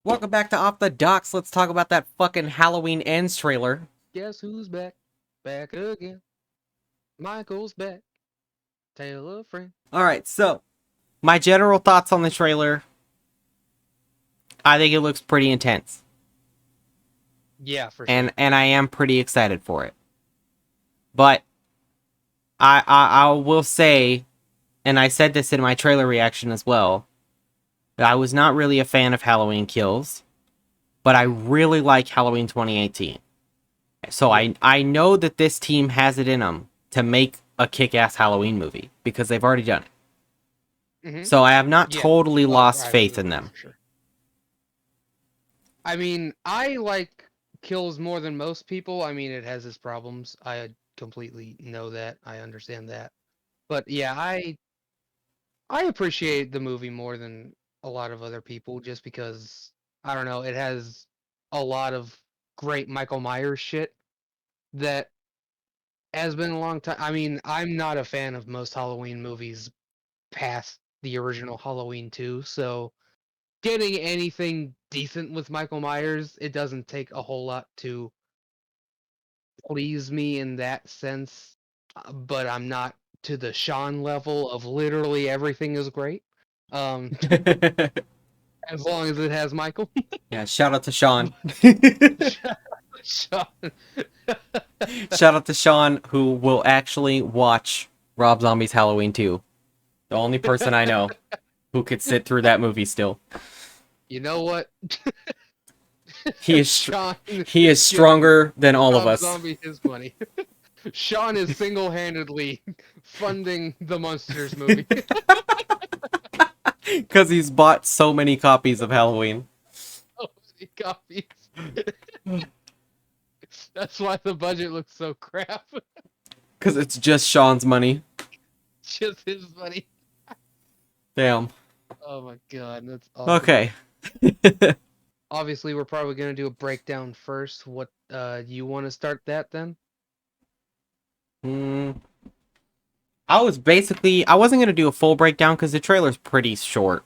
Welcome back to Off the Docks. Let's talk about that fucking Halloween Ends trailer. Guess who's back? Back again. Michael's back. Tale of friend. Alright, so, my general thoughts on the trailer. I think it looks pretty intense. Yeah, for sure. And I am pretty excited for it. But, I will say, and I said this in my trailer reaction as well, that I was not really a fan of Halloween Kills. But I really like Halloween 2018. So Yeah. I know that this team has it in them to make a kick-ass Halloween movie because they've already done it. Mm-hmm. So I have not Yeah. totally lost I faith agree in them. for sure. I mean, I like Kills more than most people. I mean, it has its problems. I completely know that. I understand that. But yeah, I appreciate the movie more than a lot of other people just because I don't know, it has a lot of great Michael Myers shit that has been a long time. I mean, I'm not a fan of most Halloween movies past the original Halloween 2, so getting anything decent with Michael Myers, it doesn't take a whole lot to please me in that sense. But I'm not to the Sean level of literally everything is great. Um, as long as it has Michael. Yeah, shout out to Sean. Sean. Shout out to Sean, who will actually watch Rob Zombie's Halloween 2. The only person I know who could sit through that movie still. You know what? He is Sean he is giving stronger than all of Rob us Zombie his money. Sean is single-handedly funding the Monsters movie. because he's bought so many copies of Halloween. So many copies. That's why the budget looks so crap. Because it's just Sean's money. Just his money. Damn. Oh my god, that's awesome. Okay. Obviously, we're probably gonna do a breakdown first. What you want to start that then? Hmm. I wasn't gonna do a full breakdown because the trailer's pretty short.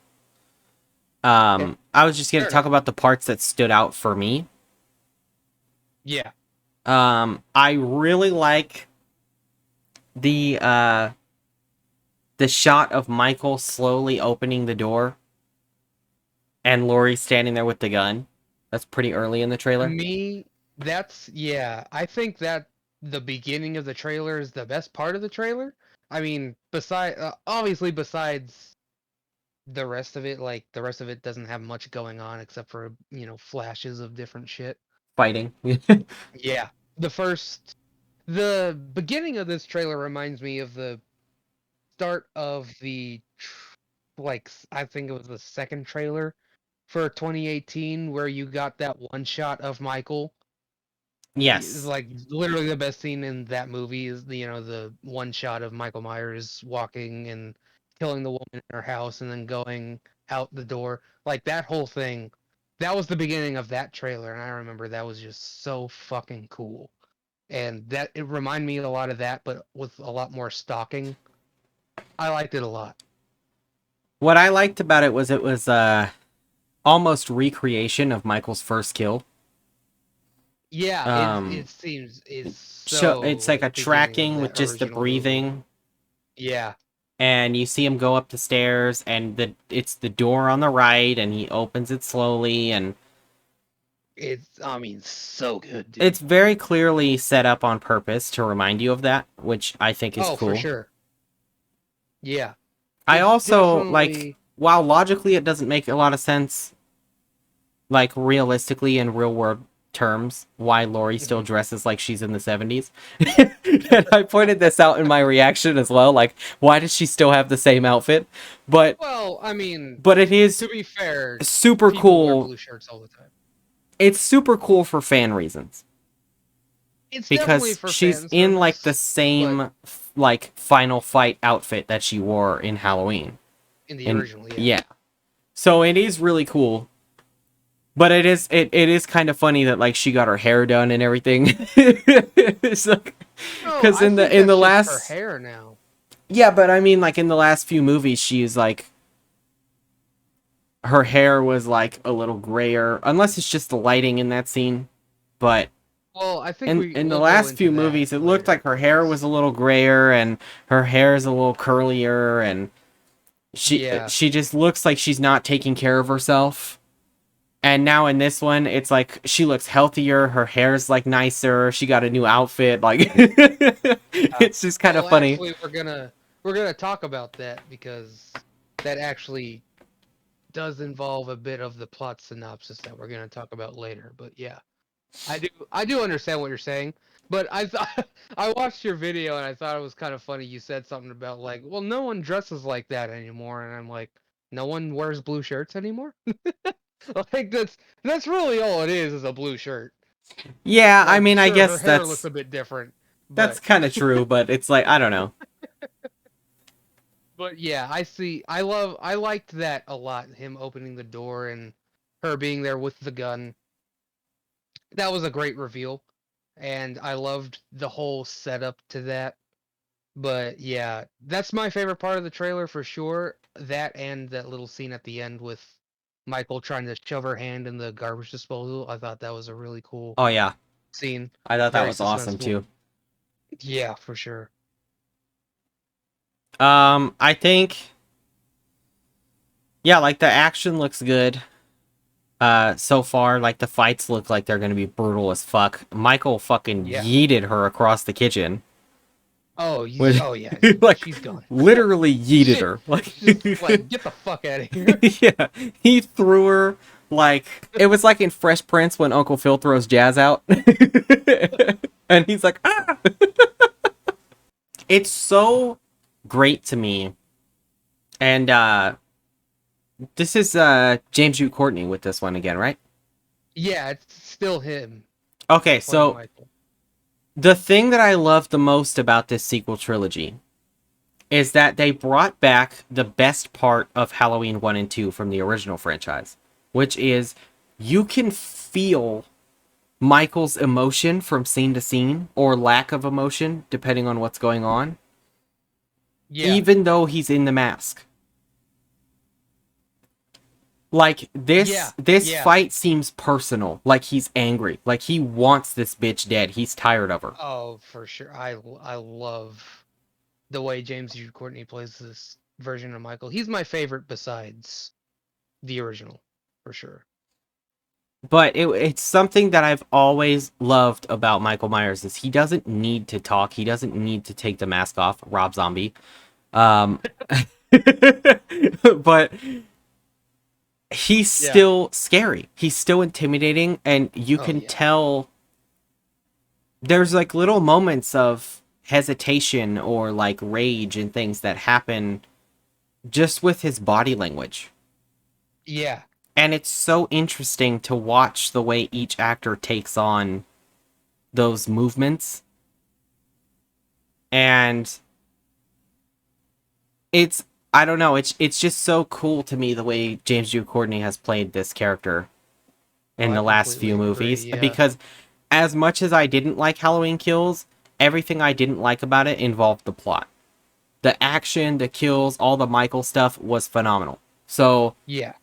Okay, I was just gonna fair talk enough. about the parts that stood out for me. Yeah. I really like the the shot of Michael slowly opening the door and Laurie standing there with the gun. That's pretty early in the trailer. Me, that's yeah. I think that the beginning of the trailer is the best part of the trailer. I mean, obviously besides the rest of it, like the rest of it doesn't have much going on except for, flashes of different shit. Fighting. Yeah. The beginning of this trailer reminds me of the start of I think it was the second trailer for 2018 where you got that one shot of Michael. Yes. Like literally the best scene in that movie is the one shot of Michael Myers walking and killing the woman in her house and then going out the door. Like that whole thing. That was the beginning of that trailer, and I remember that was just so fucking cool. And that it reminded me a lot of that, but with a lot more stalking. I liked it a lot. What I liked about it was almost recreation of Michael's first kill. Yeah, it Um seems it's so it's so like a beginning of tracking with that just the original movie. breathing, Yeah, and you see him go up the stairs and it's the door on the right and he opens it slowly, and I mean so good, it's dude. very clearly set up on purpose to remind you of that, which I think is Oh, for cool. sure. Yeah, I it's also like, definitely. while logically it doesn't make a lot of sense, like realistically in real world terms, why Lori still Mhm. dresses like she's in the 70s. And I pointed this out in my reaction as well, like, why does she still have the same outfit? But Well, I mean, but it is to be fair, super people wear cool. blue shirts all the time. It's super cool for fan reasons It's definitely because for she's fan in like the service, but same like final fight outfit that she wore in Halloween. in the And original, yeah. yeah. So it is really cool. But it is kind of funny that like she got her hair done and everything. It's like, No, because I think in the that's just her last, hair now. yeah, but I mean like in the last few movies she's like her hair was like a little grayer, unless it's just the lighting in that scene. But Well, I think in the we'll go last into few that movies, it looked later like her hair was because a little grayer and her hair is a little curlier, and yeah, she just looks like she's not taking care of herself. And now in this one, it's like she looks healthier. Her hair's like nicer. She got a new outfit. Like it's just kind of well, funny. actually, we're gonna talk about that because that actually does involve a bit of the plot synopsis that we're gonna talk about later. But yeah, I do understand what you're saying. But I thought I watched your video and I thought it was kind of funny. You said something about like, well, no one dresses like that anymore, and I'm like, no one wears blue shirts anymore. Like that's really all it is a blue shirt. Yeah, I Like, mean, I sure, her guess hair looks a bit different, that's but kind of true, but it's like I don't know. yeah, I see. I liked that a lot. Him opening the door and her being there with the gun. That was a great reveal, and I loved the whole setup to that. But yeah, that's my favorite part of the trailer for sure. That and that little scene at the end with Michael trying to shove her hand in the garbage disposal. I thought that was a really cool Oh yeah, scene. I thought that Very was awesome suspenseful. too. Yeah, for sure. I think yeah, like the action looks good. So far, like the fights look like they're gonna be brutal as fuck. Michael fucking Yeah. yeeted her across the kitchen, which Oh yeah, like she's gone. literally yeeted Shit. her. Like Just like get the fuck out of here. yeah, he threw her like it was like in Fresh Prince when Uncle Phil throws Jazz out, and he's like, ah. It's so great to me, and this is James Hugh Courtney with this one again, right? Yeah, it's still him Okay, playing so Michael. the thing that I love the most about this sequel trilogy is that they brought back the best part of Halloween 1 and 2 from the original franchise, which is you can feel Michael's emotion from scene to scene, or lack of emotion, depending on what's going on, Yeah. even though he's in the mask. Like Yeah. this Yeah. fight seems personal, like he's angry, like he wants this bitch dead. He's tired of her. Oh, for sure. I love the way James Hugh Courtney plays this version of Michael. He's my favorite besides the original, for sure. But it's something that I've always loved about Michael Myers is he doesn't need to talk. He doesn't need to take the mask off. Rob Zombie. Um, but he's Yeah. still scary. He's still intimidating, and you Oh can yeah. tell there's like little moments of hesitation or like rage and things that happen just with his body language. Yeah. And it's so interesting to watch the way each actor takes on those movements. And it's I don't know, it's just so cool to me the way James Hugh Courtney has played this character Oh, in I the last completely few agree. movies Yeah. because as much as I didn't like Halloween Kills, everything I didn't like about it involved the plot. The action, the kills, all the Michael stuff was phenomenal. So, Yeah.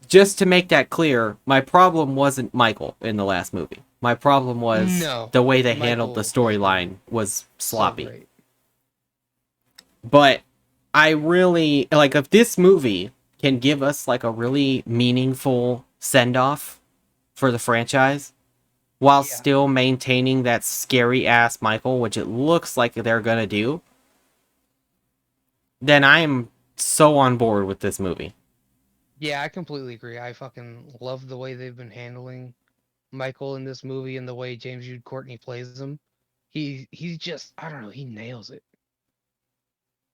just to make that clear, my problem wasn't Michael in the last movie. My problem was No. the way they handled the Michael has been storyline was so sloppy. great. But I really like if this movie can give us like a really meaningful send off for the franchise while Yeah. still maintaining that scary ass Michael, which it looks like they're gonna do, then I'm so on board with this movie. Yeah, I completely agree. I fucking love the way they've been handling Michael in this movie and the way James Jude Courtney plays him. He's just I don't know, he nails it.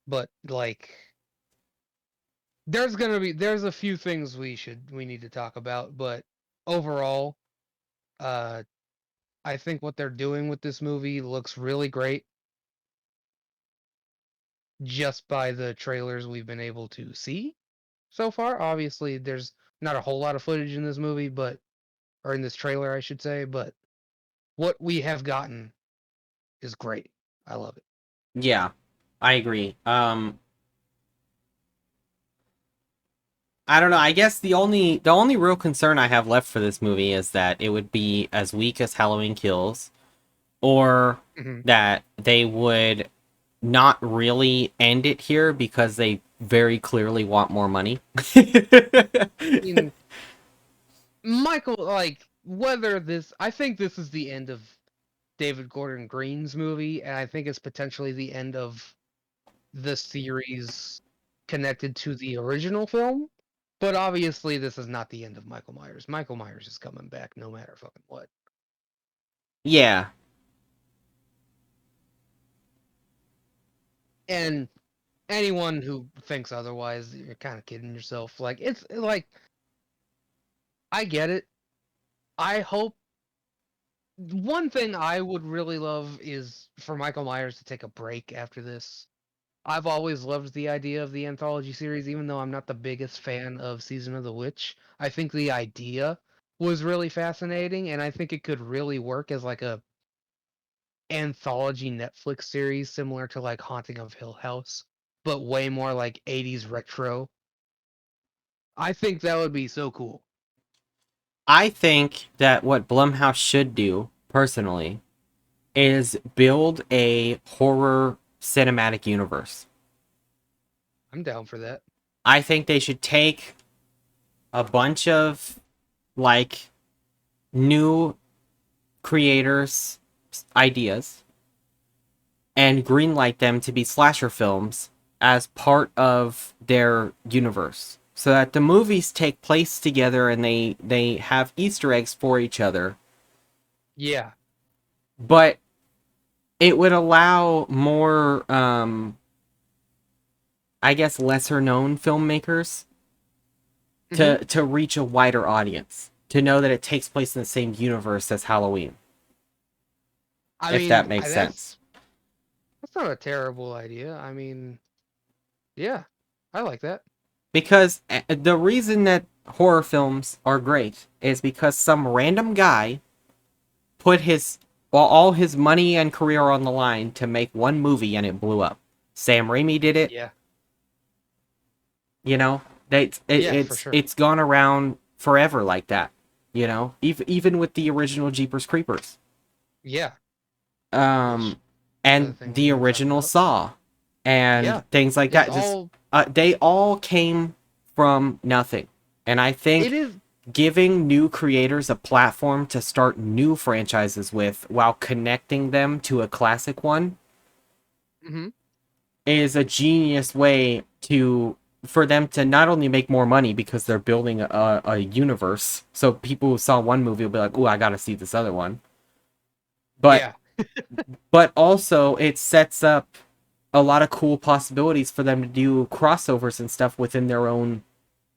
But like there's a few things we need to talk about, but overall, uh I think what they're doing with this movie looks really great just by the trailers we've been able to see so far. Obviously, there's not a whole lot of footage in this movie, but or in this trailer, I should say, but what we have gotten is great. I love it. Yeah, I agree. I don't know. I guess the only real concern I have left for this movie is that it would be as weak as Halloween Kills, or Hmm. that they would not really end it here because they very clearly want more money. I mean, Michael, like, whether this, I think this is the end of David Gordon Green's movie, and I think it's potentially the end of the series connected to the original film. But obviously, this is not the end of Michael Myers. Michael Myers is coming back no matter fucking what. Yeah, And anyone who thinks otherwise, you're kind of kidding yourself. Like, it's like, I get it. I hope one thing I would really love is for Michael Myers to take a break after this. I've always loved the idea of the anthology series, even though I'm not the biggest fan of Season of the Witch. I think the idea was really fascinating, and I think it could really work as like a anthology Netflix series similar to like Haunting of Hill House, but way more like 80s retro. I think that would be so cool. I think that what Blumhouse should do, personally, is build a horror cinematic universe. I'm down for that. I think they should take a bunch of like new creators' ideas and greenlight them to be slasher films as part of their universe. So that the movies take place together and they have Easter eggs for each other, Yeah. but it would allow more I guess lesser known filmmakers Hmm. to reach a wider audience, to know that it takes place in the same universe as Halloween, I if that mean, makes sense. that's not a terrible idea. I mean, yeah, I like that. Because the reason that horror films are great is because some random guy put his all his money and career on the line to make one movie and it blew up. Sam Raimi did it, Yeah. you know. They, Yeah, for sure. it's gone around forever like that, you know. Even with the original Jeepers Creepers, Yeah, which um, another and thing we're the going to talk original about. Saw, and Yeah, things like it's that. Just all they all came from nothing, and I it think is. giving new creators a platform to start new franchises with while connecting them to a classic one Hmm. is a genius way to for them to not only make more money because they're building a universe, so people who saw one movie will be like, "Oh, I gotta see this other one," but Yeah, also it sets up a lot of cool possibilities for them to do crossovers and stuff within their own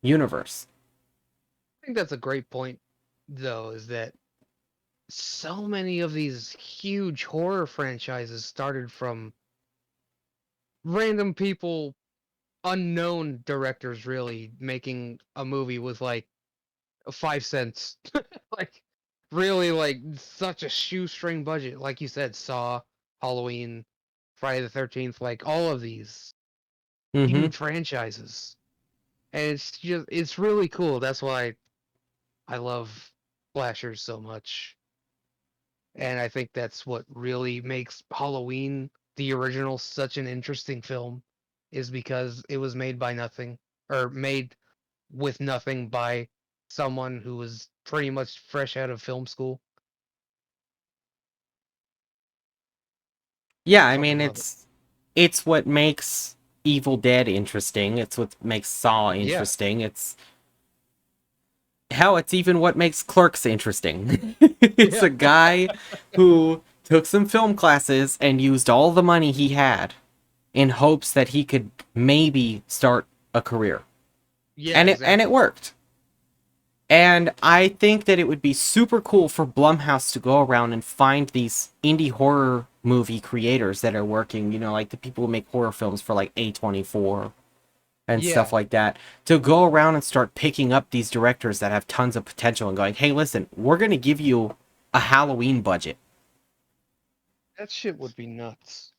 universe. I think that's a great point, though, is that so many of these huge horror franchises started from random people, unknown directors, really making a movie with like 5 cents, like really like such a shoestring budget. Like you said, Saw, Halloween, Friday the 13th, like all of these Mm-hmm. huge franchises. And it's really cool. That's why I love slashers so much. And I think that's what really makes Halloween the original such an interesting film, is because it was made by nothing, or made with nothing by someone who was pretty much fresh out of film school. Yeah, I I fucking mean love it. it's what makes Evil Dead interesting. It's what makes Saw Yeah. interesting. It's hell, it's even what makes Clerks interesting. It's Yeah. a guy who took some film classes and used all the money he had in hopes that he could maybe start a career. Yeah, And it exactly. worked. And I think that it would be super cool for Blumhouse to go around and find these indie horror movie creators that are working, like the people who make horror films for like A24 and stuff Yeah. like that, to go around and start picking up these directors that have tons of potential and going, hey, listen, we're going to give you a Halloween budget. That shit would be nuts.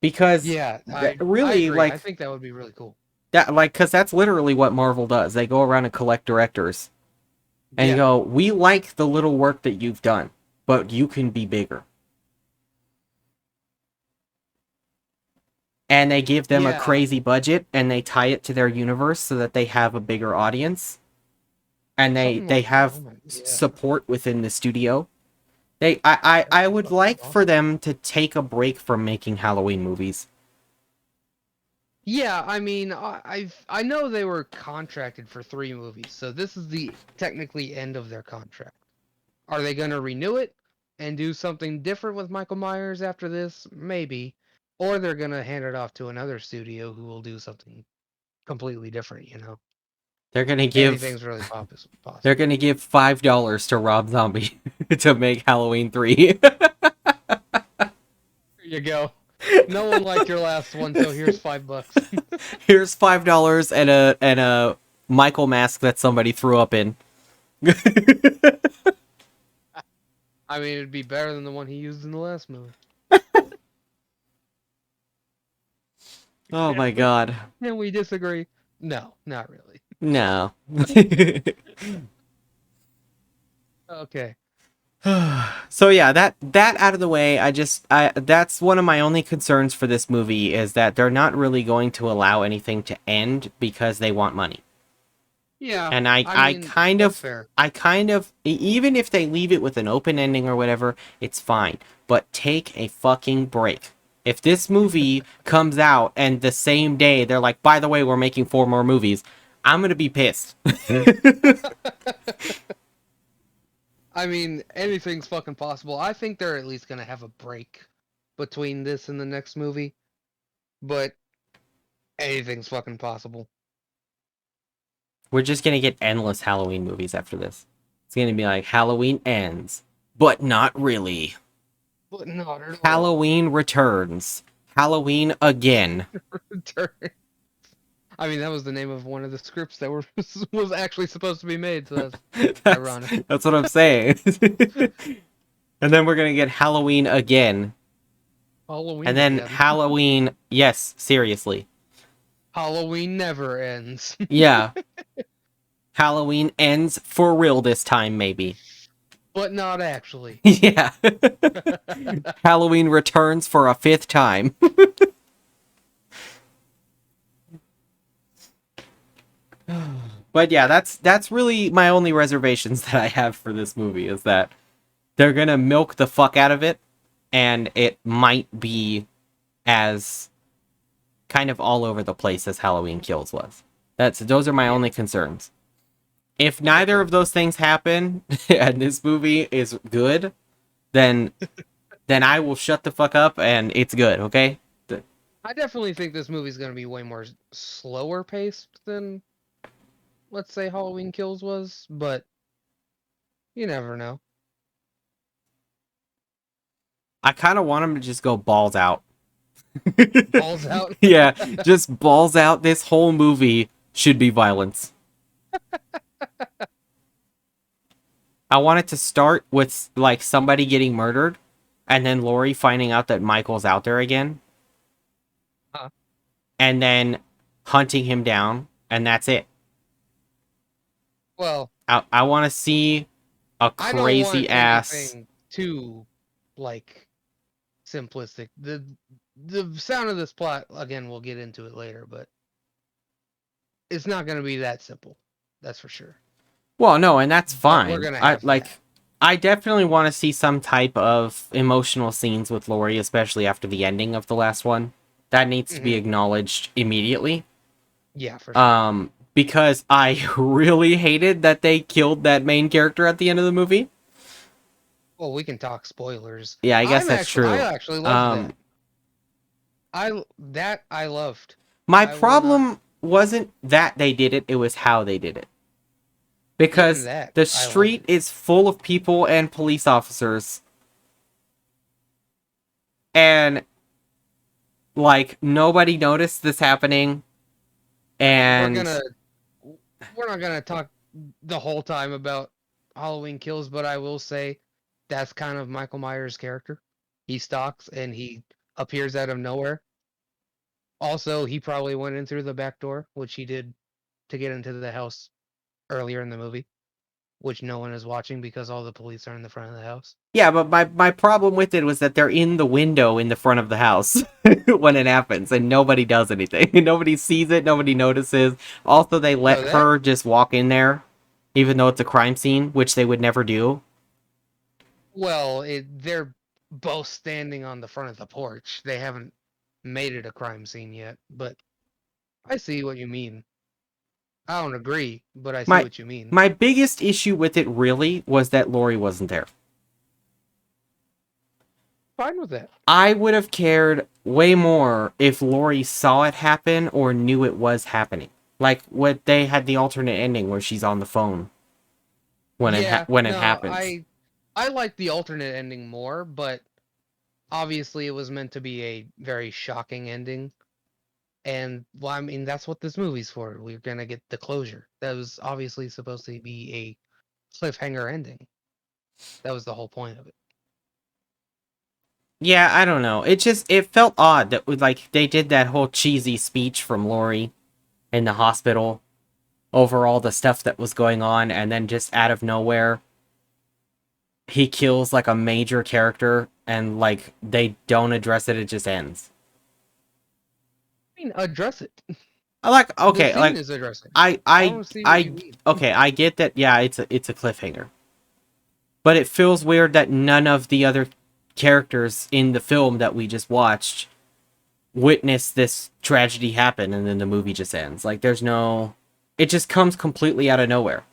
because Yeah, that I really agree. I like think that would be really cool. that like because that's literally what Marvel does. They go around and collect directors and you Yeah. go, "We like the little work that you've done, but you can be bigger." And they give them a Yeah. crazy budget and they tie it to their universe so that they have a bigger audience and they Something they like that. have Oh my, yeah. support within the studio. I That'd be would fucking like for awesome. them to take a break from making Halloween movies. Yeah, I mean, I know they were contracted for 3 movies, so this is the technically end of their contract. Are they gonna renew it and do something different with Michael Myers after this? Maybe. Or they're gonna hand it off to another studio who will do something completely different, you know? They're gonna give Anything's really they're possible. gonna give $5 to Rob Zombie to make Halloween 3. Here you go. No one liked your last one, so here's $5. Here's $5 and a Michael mask that somebody threw up in. I mean, it'd be better than the one he used in the last movie. Oh Yeah. my god. Can we disagree? No, not really. No. Okay. So yeah, that out of the way, I that's one of my only concerns for this movie is that they're not really going to allow anything to end because they want money. Yeah, And I mean, that's fair. I kind of even if they leave it with an open ending or whatever, it's fine. But take a fucking break. If this movie comes out and the same day they're like, "By the way, we're making 4 more movies." I'm going to be pissed. I mean, anything's fucking possible. I think they're at least gonna have a break between this and the next movie, but anything's fucking possible. We're just gonna get endless Halloween movies after this. It's gonna be like Halloween ends, but not really. But not at all. Halloween returns. Halloween again. Return. I mean, that was the name of one of the scripts that were was actually supposed to be made, so that's that's ironic. that's what I'm saying. And then we're gonna get Halloween again. And Halloween then again. Halloween, yes, seriously. Halloween never ends. Yeah. Halloween ends for real this time, maybe. But not actually. Yeah. Halloween returns for a 5th time. But yeah, that's really my only reservations that I have for this movie is that they're gonna milk the fuck out of it, and it might be as kind of all over the place as Halloween Kills was. Those are my Yeah. only concerns. If Okay, neither fair. of those things happen and this movie is good, then I will shut the fuck up and it's good, okay? I definitely think this movie's gonna be way more slower paced than, let's say, Halloween Kills was, but you never know. I kind of want them to just go balls out. Balls out. Yeah, just balls out. This whole movie should be violence. I want it to start with like somebody getting murdered and then Laurie finding out that Michael's out there again Huh. and then hunting him down and that's it. Well, I want to see a I don't want crazy ass. anything too, like, simplistic. The sound of this plot, again, we'll get into it later, but it's not gonna be that simple. That's for sure. Well, no, and that's But we're fine. gonna have that. I definitely want to see some type of emotional scenes with Laurie, especially after the ending of the last one. That needs to be Hmm. acknowledged immediately. Yeah, for sure. Because I really hated that they killed that main character at the end of the movie. Well, we can talk spoilers. Yeah, I guess that's I true. actually loved Um, that. I loved. my I will not. problem wasn't that they did it, it was how they did it. Even Because that, the I loved street it. is full of people and police officers. And, like, nobody noticed this happening. We're And, gonna we're not gonna talk the whole time about Halloween Kills, but I will say that's kind of Michael Myers' character. He stalks and he appears out of nowhere. Also, he probably went in through the back door, which he did to get into the house earlier in the movie, which no one is watching because all the police are in the front of the house. Yeah, but my problem with it was that they're in the window in the front of the house when it happens, and nobody does anything. Nobody sees it. Nobody notices. Also, they let No, that her just walk in there, even though it's a crime scene, which they would never do. well, they're both standing on the front of the porch. They haven't made it a crime scene yet, but I see what you mean. I don't agree, but I see My what you mean. my biggest issue with it really was that Lori wasn't there. Fine with that. I would have cared way more if Lori saw it happen or knew it was happening. Like what they had the alternate ending where she's on the phone Yeah, when it no, happens. I like the alternate ending more, but obviously it was meant to be a very shocking ending. And well, I mean that's what this movie's for. We're gonna get the closure. That was obviously supposed to be a cliffhanger ending. That was the whole point of it. Yeah, I don't know. It felt odd that like they did that whole cheesy speech from Lori in the hospital over all the stuff that was going on, and then just out of nowhere he kills like a major character, and like they don't address it. It just ends. I mean, address it. I like The okay, scene like is addressing. I I I don't see what you I mean. okay, I get that. Yeah, it's a cliffhanger, but it feels weird that none of the other characters in the film that we just watched witness this tragedy happen, and then the movie just ends. Like there's no, it just comes completely out of nowhere.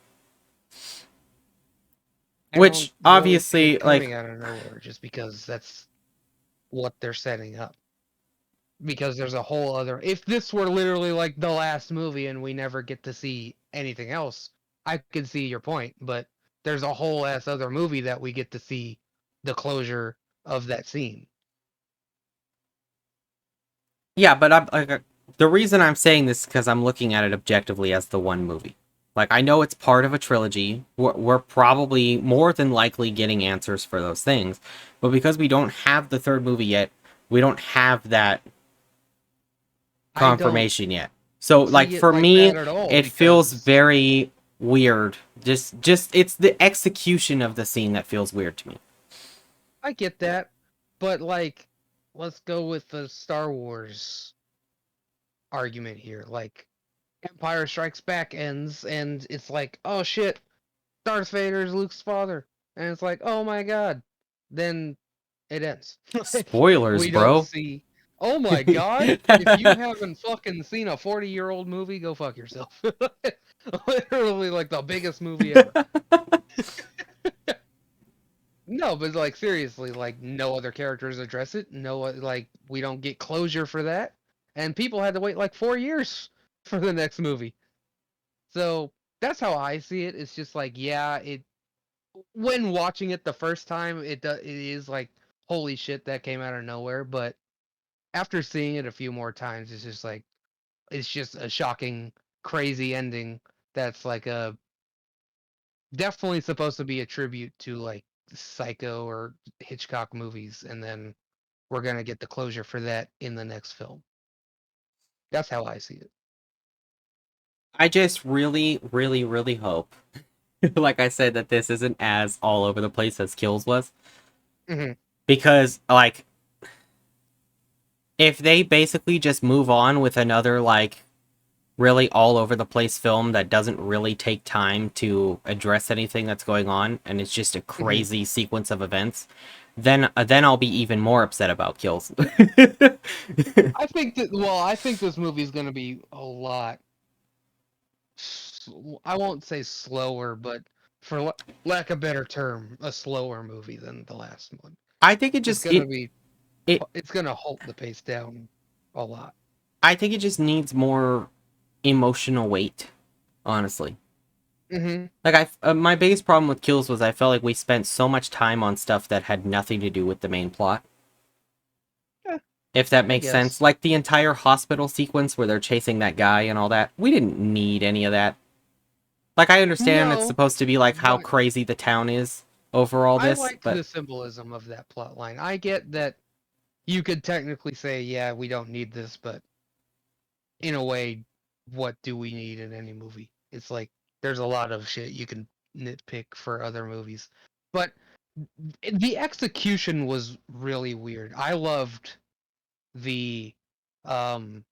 I don't Which really see obviously, it like, coming out of nowhere just because that's what they're setting up. Because there's a whole other. If this were literally like the last movie and we never get to see anything else, I could see your point. But there's a whole ass other movie that we get to see the closure of that scene. yeah, but I'm like, the reason I'm saying this is because I'm looking at it objectively as the one movie. Like I know it's part of a trilogy. We're probably more than likely getting answers for those things, but because we don't have the third movie yet, we don't have that I don't confirmation yet. So like see it for like that me, at all it feels because very weird. Just it's the execution of the scene that feels weird to me. I get that. But like, let's go with the Star Wars argument here. Like, Empire Strikes Back ends, and it's like, oh shit, Darth Vader's Luke's father, and it's like, oh my god. Then it ends. Like, Spoilers, we don't bro. see. Oh my god! If you haven't fucking seen a 40-year-old movie, go fuck yourself. Literally, like the biggest movie ever. No, but like seriously, like no other characters address it. No, like we don't get closure for that, and people had to wait like 4 years for the next movie. So that's how I see it. It's just like, yeah, it when watching it the first time, it is like, holy shit, that came out of nowhere. But after seeing it a few more times, it's just like it's just a shocking, crazy ending. That's like a definitely supposed to be a tribute to like Psycho or Hitchcock movies, and then we're gonna get the closure for that in the next film. That's how I see it. I just really, really, really hope, like I said, that this isn't as all over the place as Kills was. Hmm. Because, like, if they basically just move on with another, like, really all over the place film that doesn't really take time to address anything that's going on, and it's just a Hmm. crazy sequence of events, then I'll be even more upset about Kills. I think that well, I think this movie is gonna be a lot. I won't say slower, but for lack of a better term, a slower movie than the last one. I think it It's just gonna be it it's gonna halt the pace down a lot. I think it just needs more emotional weight, honestly. Hmm. Like my biggest problem with Kills was I felt like we spent so much time on stuff that had nothing to do with the main plot. Yeah, If that I makes sense. guess. Like the entire hospital sequence where they're chasing that guy and all that. We didn't need any of that. Like I understand it's No, supposed to be like how but crazy the town is over all I this, liked but the symbolism of that plot line. I get that you could technically say, yeah, we don't need this, but in a way, what do we need in any movie? It's like there's a lot of shit you can nitpick for other movies, but the execution was really weird. I loved the um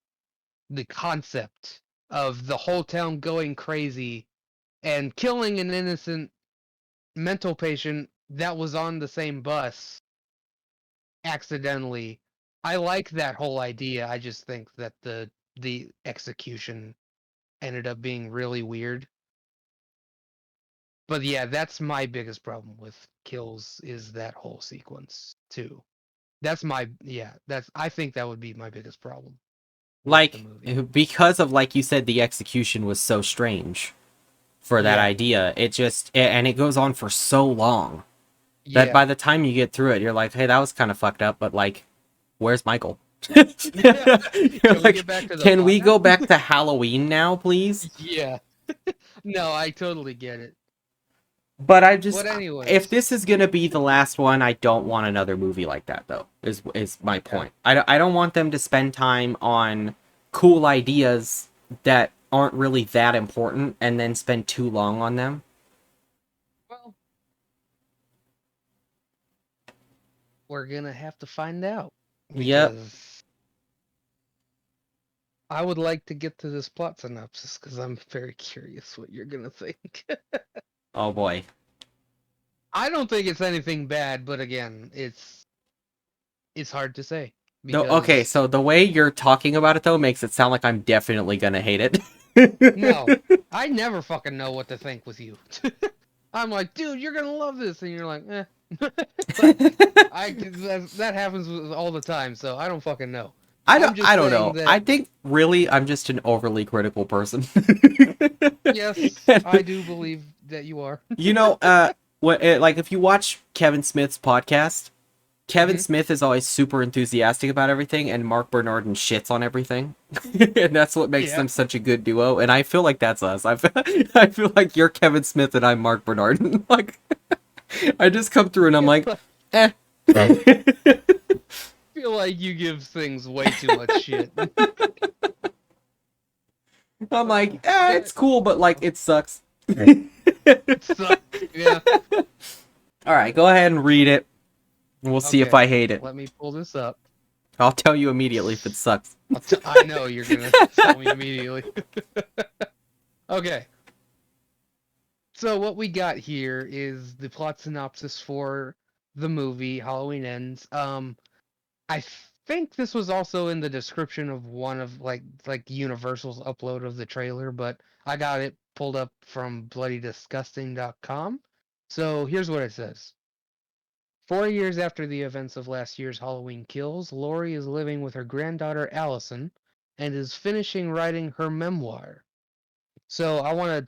the concept of the whole town going crazy and killing an innocent mental patient that was on the same bus accidentally. I like that whole idea. I just think that the execution ended up being really weird. But yeah, that's my biggest problem with Kills is that whole sequence too. That's my yeah, that's I think that would be my biggest problem with the Like, movie. because of, like you said, the execution was so strange for that Yeah. idea. And it goes on for so long that by Yeah. the time you get through it, you're like, hey, that was kind of fucked up, but like, where's Michael? Yeah. You're Can we get like, back to the can plot we now? go back to Halloween now, please? Yeah. No, I totally get it. But But if anyways, this is gonna be the last one, I don't want another movie like that, though. Is my okay. point. I don't want them to spend time on cool ideas that aren't really that important, and then spend too long on them. Well, we're gonna have to find out Yep. because I would like to get to this plot synopsis because I'm very curious what you're gonna think. Oh boy. I don't think it's anything bad, but again, it's hard to say No. Okay. because So the way you're talking about it though makes it sound like I'm definitely gonna hate it. no, I never fucking know what to think with you. I'm like, dude, you're gonna love this, and you're like, eh. Like, that happens all the time, so I don't fucking know. I'm I just don't saying know. that I think really I'm just an overly critical person. yes, I do believe that you are. You know, like if you watch Kevin Smith's podcast, Kevin Hmm. Smith is always super enthusiastic about everything, and Mark Bernardin shits on everything, and that's what makes Yeah. them such a good duo. And I feel like that's us. I feel like you're Kevin Smith and I'm Mark Bernardin. Like I just come through and I'm Yeah, like, I eh. feel like you give things way too much shit. I'm like, eh, But it's cool, but like it sucks. it sucks. Yeah. All right, go ahead and read it. And we'll see if Okay. I hate it. Let me pull this up. I'll tell you immediately if it sucks. I know you're gonna tell me immediately. Okay. So what we got here is the plot synopsis for the movie Halloween Ends. I think this was also in the description of one of like Universal's upload of the trailer, but I got it pulled up from bloodydisgusting.com. So here's what it says. 4 years after the events of last year's Halloween Kills, Lori is living with her granddaughter Allison and is finishing writing her memoir. So I want to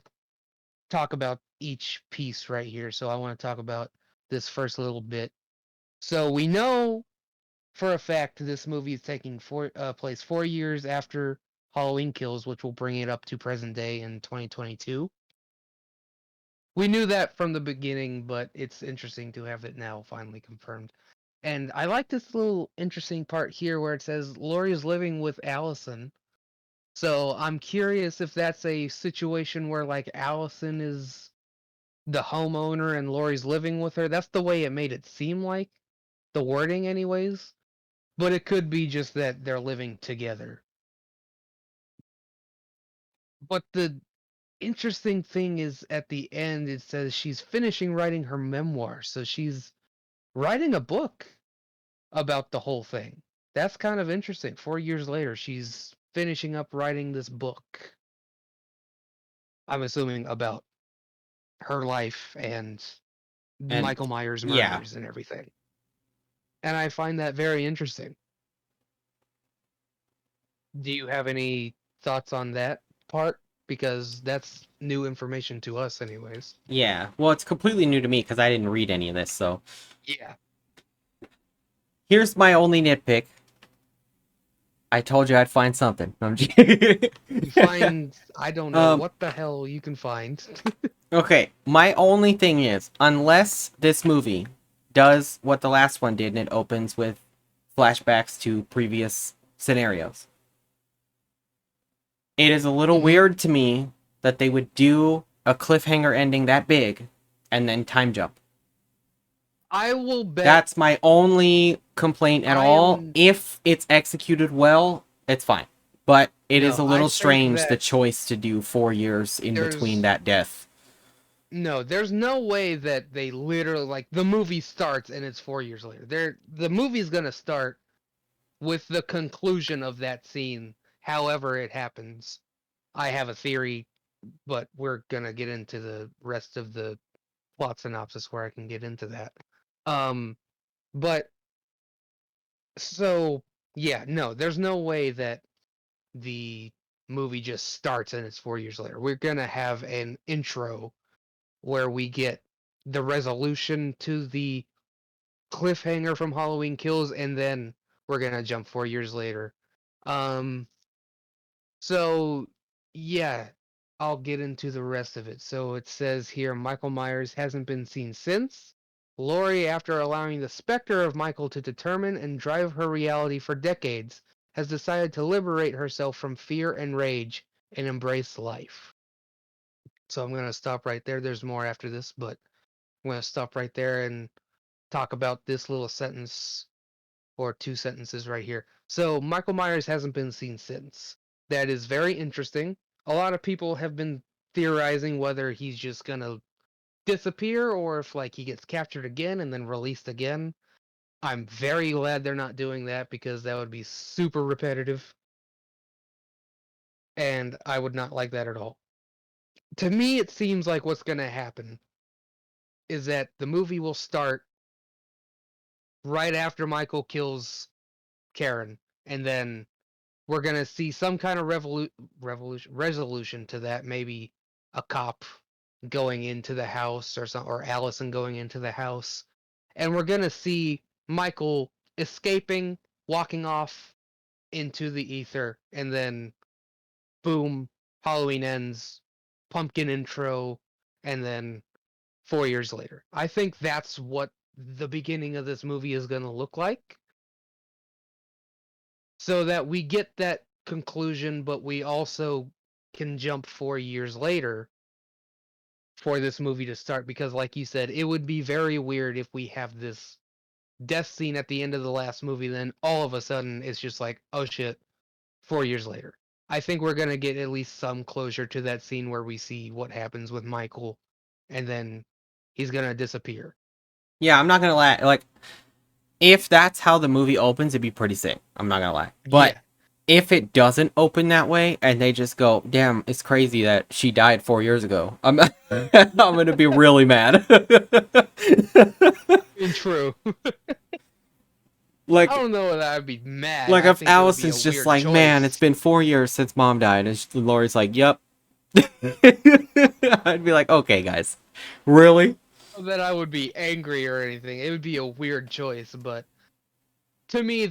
talk about each piece right here. So I want to talk about this first little bit. So we know for a fact this movie is taking place 4 years after Halloween Kills, which will bring it up to present day in 2022. We knew that from the beginning, but it's interesting to have it now finally confirmed. And I like this little interesting part here where it says Lori is living with Allison. So I'm curious if that's a situation where like Allison is the homeowner and Lori's living with her. That's the way it made it seem like, the wording anyways. But it could be just that they're living together. But the interesting thing is at the end it says she's finishing writing her memoir. So she's writing a book about the whole thing. That's kind of interesting. 4 years later, she's finishing up writing this book. I'm assuming about her life and And Michael Myers' yeah, murders and everything. And I find that very interesting. Do you have any thoughts on that part? Because that's new information to us, anyways. yeah. Well, it's completely new to me because I didn't read any of this. So Yeah. here's my only nitpick. I told you I'd find something. I'm just- You find, I don't know um. what the hell you can find. Okay. My only thing is, unless this movie does what the last one did and it opens with flashbacks to previous scenarios, It is a little Hmm. weird to me that they would do a cliffhanger ending that big and then time jump. I will bet That's my only complaint at I all. am If it's executed well, it's fine. But it is no, a I little think strange the that choice to do 4 years in between there's that death. no, there's no way that they literally like the movie starts and it's 4 years later. The movie's gonna start with the conclusion of that scene, however it happens. I have a theory, but we're gonna get into the rest of the plot synopsis where I can get into that. Um, but so yeah, no, there's no way that the movie just starts and it's 4 years later. We're gonna have an intro where we get the resolution to the cliffhanger from Halloween Kills, and then we're gonna jump 4 years later. Um, so yeah, I'll get into the rest of it. So it says here Michael Myers hasn't been seen since. Laurie, after allowing the specter of Michael to determine and drive her reality for decades, has decided to liberate herself from fear and rage and embrace life. So I'm gonna stop right there. There's more after this, but I'm gonna stop right there and talk about this little sentence or two sentences right here. So Michael Myers hasn't been seen since. That is very interesting. A lot of people have been theorizing whether he's just gonna disappear or if like he gets captured again and then released again. I'm very glad they're not doing that because that would be super repetitive and I would not like that at all. To me it seems like what's going to happen is that the movie will start right after Michael kills Karen and then we're gonna see some kind of revolution resolution to that. Maybe a cop going into the house or some, or Allison going into the house, and we're gonna see Michael escaping, walking off into the ether, and then boom, Halloween ends, pumpkin intro, and then 4 years later. I think that's what the beginning of this movie is gonna look like. So that we get that conclusion, but we also can jump 4 years later for this movie to start because like you said, it would be very weird if we have this death scene at the end of the last movie, then all of a sudden it's just like, oh shit, 4 years later. I think we're gonna get at least some closure to that scene where we see what happens with Michael and then he's gonna disappear. Yeah, I'm not gonna lie. Like, if that's how the movie opens, it'd be pretty sick. I'm not gonna lie. But Yeah. if it doesn't open that way and they just go, damn, it's crazy that she died 4 years ago, I'm gonna be really mad. True. I like, don't know that I'd be mad. like I if think it would be a Allison's just weird like, man, it's choice. been 4 years since mom died, and Laurie's like, yep. I'd be like, okay, guys, really? That I would be angry or anything. It would be a weird choice, but to me,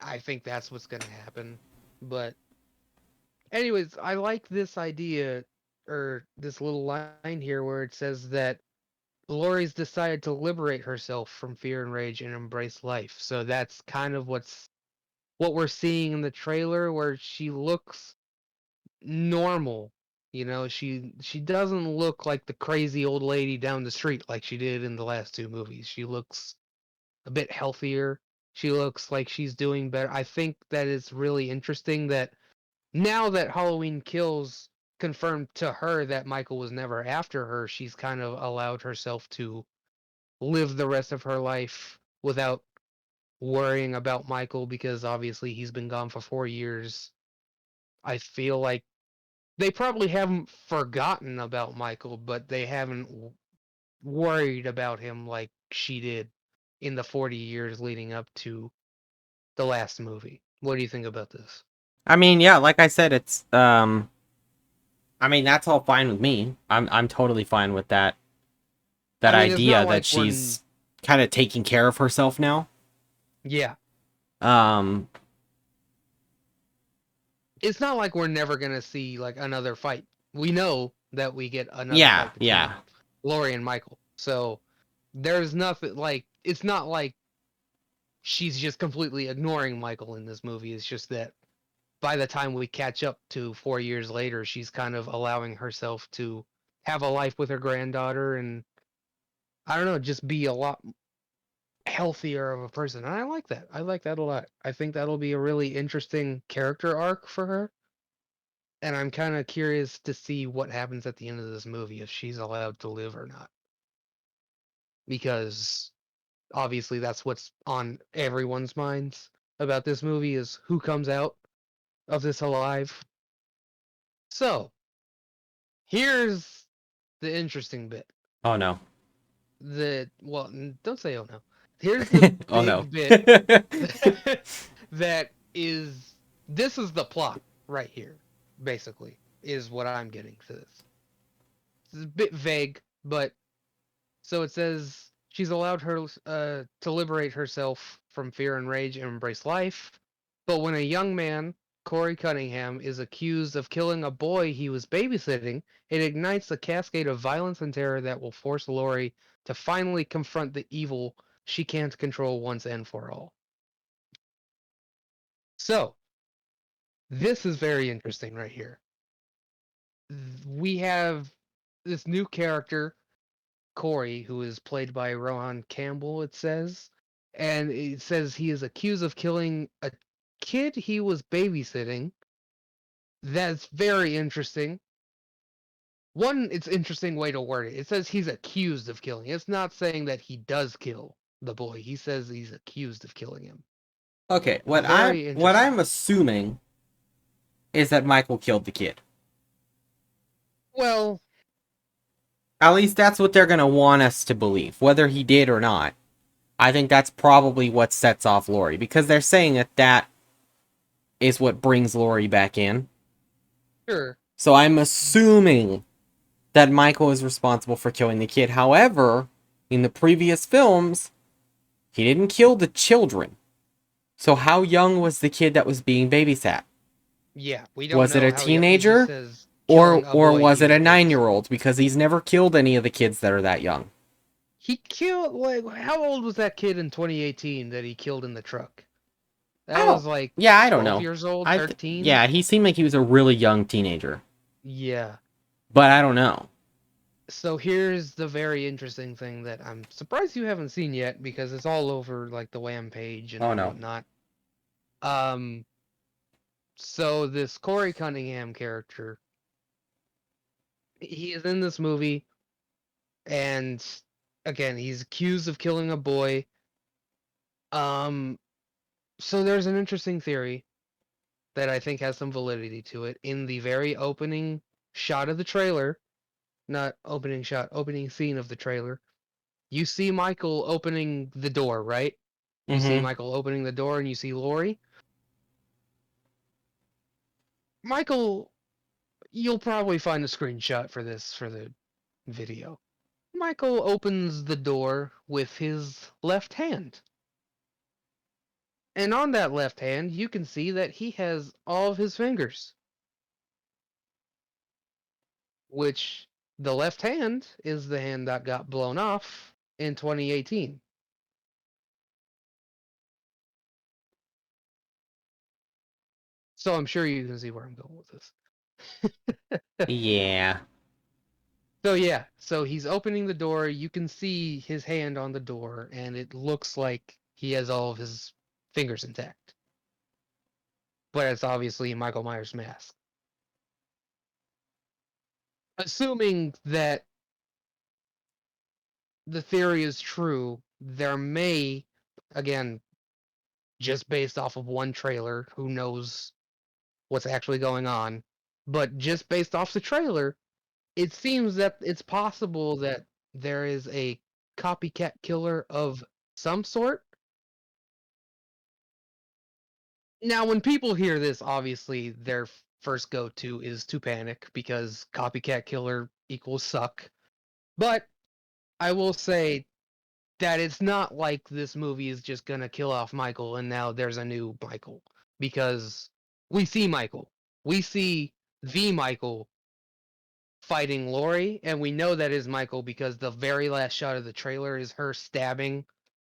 I think that's what's gonna happen. But anyways, I like this idea or this little line here where it says that Lori's decided to liberate herself from fear and rage and embrace life. So that's kind of what we're seeing in the trailer where she looks normal. You know, she doesn't look like the crazy old lady down the street like she did in the last two movies. She looks a bit healthier. She looks like she's doing better. I think that it's really interesting that now that Halloween Kills confirmed to her that Michael was never after her, she's kind of allowed herself to live the rest of her life without worrying about Michael because obviously he's been gone for 4 years. I feel like they probably haven't forgotten about Michael, but they haven't worried about him like she did in the 40 years leading up to the last movie. What do you think about this? I mean, yeah, like I said, it's I mean, that's all fine with me. I'm totally fine with that I mean, it's idea not that like she's kind of taking care of herself now. yeah, Um, it's not like we're never gonna see like another fight. We know that we get another yeah, fight yeah. between Laurie and Michael. So there's nothing like it's not like she's just completely ignoring Michael in this movie. It's just that by the time we catch up to 4 years later, she's kind of allowing herself to have a life with her granddaughter and I don't know, just be a lot healthier of a person. And I like that. I like that a lot. I think that'll be a really interesting character arc for her. And I'm kind of curious to see what happens at the end of this movie if she's allowed to live or not. Because obviously that's what's on everyone's minds about this movie is who comes out of this alive. So, here's the interesting bit. Oh no. Don't say oh no. Here's the Oh no. big bit that is this is the plot right here, basically, is what I'm getting to this. It's a bit vague, but so it says she's allowed her to liberate herself from fear and rage and embrace life. But when a young man, Corey Cunningham, is accused of killing a boy he was babysitting, it ignites a cascade of violence and terror that will force Lori to finally confront the evil she can't control once and for all. So, this is very interesting right here. We have this new character Corey, who is played by Rohan Campbell, it says. And it says he is accused of killing a kid he was babysitting. That's very interesting. One, it's interesting way to word it. It says he's accused of killing. It's not saying that he does kill the boy. He says he's accused of killing him. Okay, Very what interesting. I'm assuming is that Michael killed the kid. Well, At least that's what they're gonna want us to believe, whether he did or not. I think that's probably what sets off Lori because they're saying that that is what brings Lori back in. sure. So I'm assuming that Michael is responsible for killing the kid. However, in the previous films, he didn't kill the children. So how young was the kid that was being babysat? Yeah, we don't Was it know a how young. It just teenager says or killing a or boy was he it was a babysitting. 9-year-old because he's never killed any of the kids that are that young. He killed, like, how old was that kid in 2018 that he killed in the truck? I That don't was like Yeah, I don't 12 know. years old, 13? Yeah, he seemed like he was a really young teenager, Yeah. but I don't know. So here's the very interesting thing that I'm surprised you haven't seen yet because it's all over like the Wham page Oh and no. whatnot. Um, so this Corey Cunningham character, he is in this movie and again, he's accused of killing a boy. Um, so there's an interesting theory that I think has some validity to it. In the very opening shot of the trailer, not opening shot, opening scene of the trailer, you see Michael opening the door, right? You see Mm-hmm. Michael opening the door and you see Lori. Michael, you'll probably find a screenshot for this for the video. Michael opens the door with his left hand. And on that left hand, you can see that he has all of his fingers, which the left hand is the hand that got blown off in 2018. So I'm sure you can see where I'm going with this. Yeah. So yeah, so he's opening the door. You can see his hand on the door, and it looks like he has all of his fingers intact. But it's obviously Michael Myers' mask. Assuming that the theory is true, there may, again, just based off of one trailer, who knows what's actually going on, but just based off the trailer, it seems that it's possible that there is a copycat killer of some sort. Now, when people hear this, obviously their first go to is to panic because copycat killer equals suck. But I will say that it's not like this movie is just gonna kill off Michael and now there's a new Michael. Because we see Michael. We see the Michael fighting Lori, and we know that is Michael because the very last shot of the trailer is her stabbing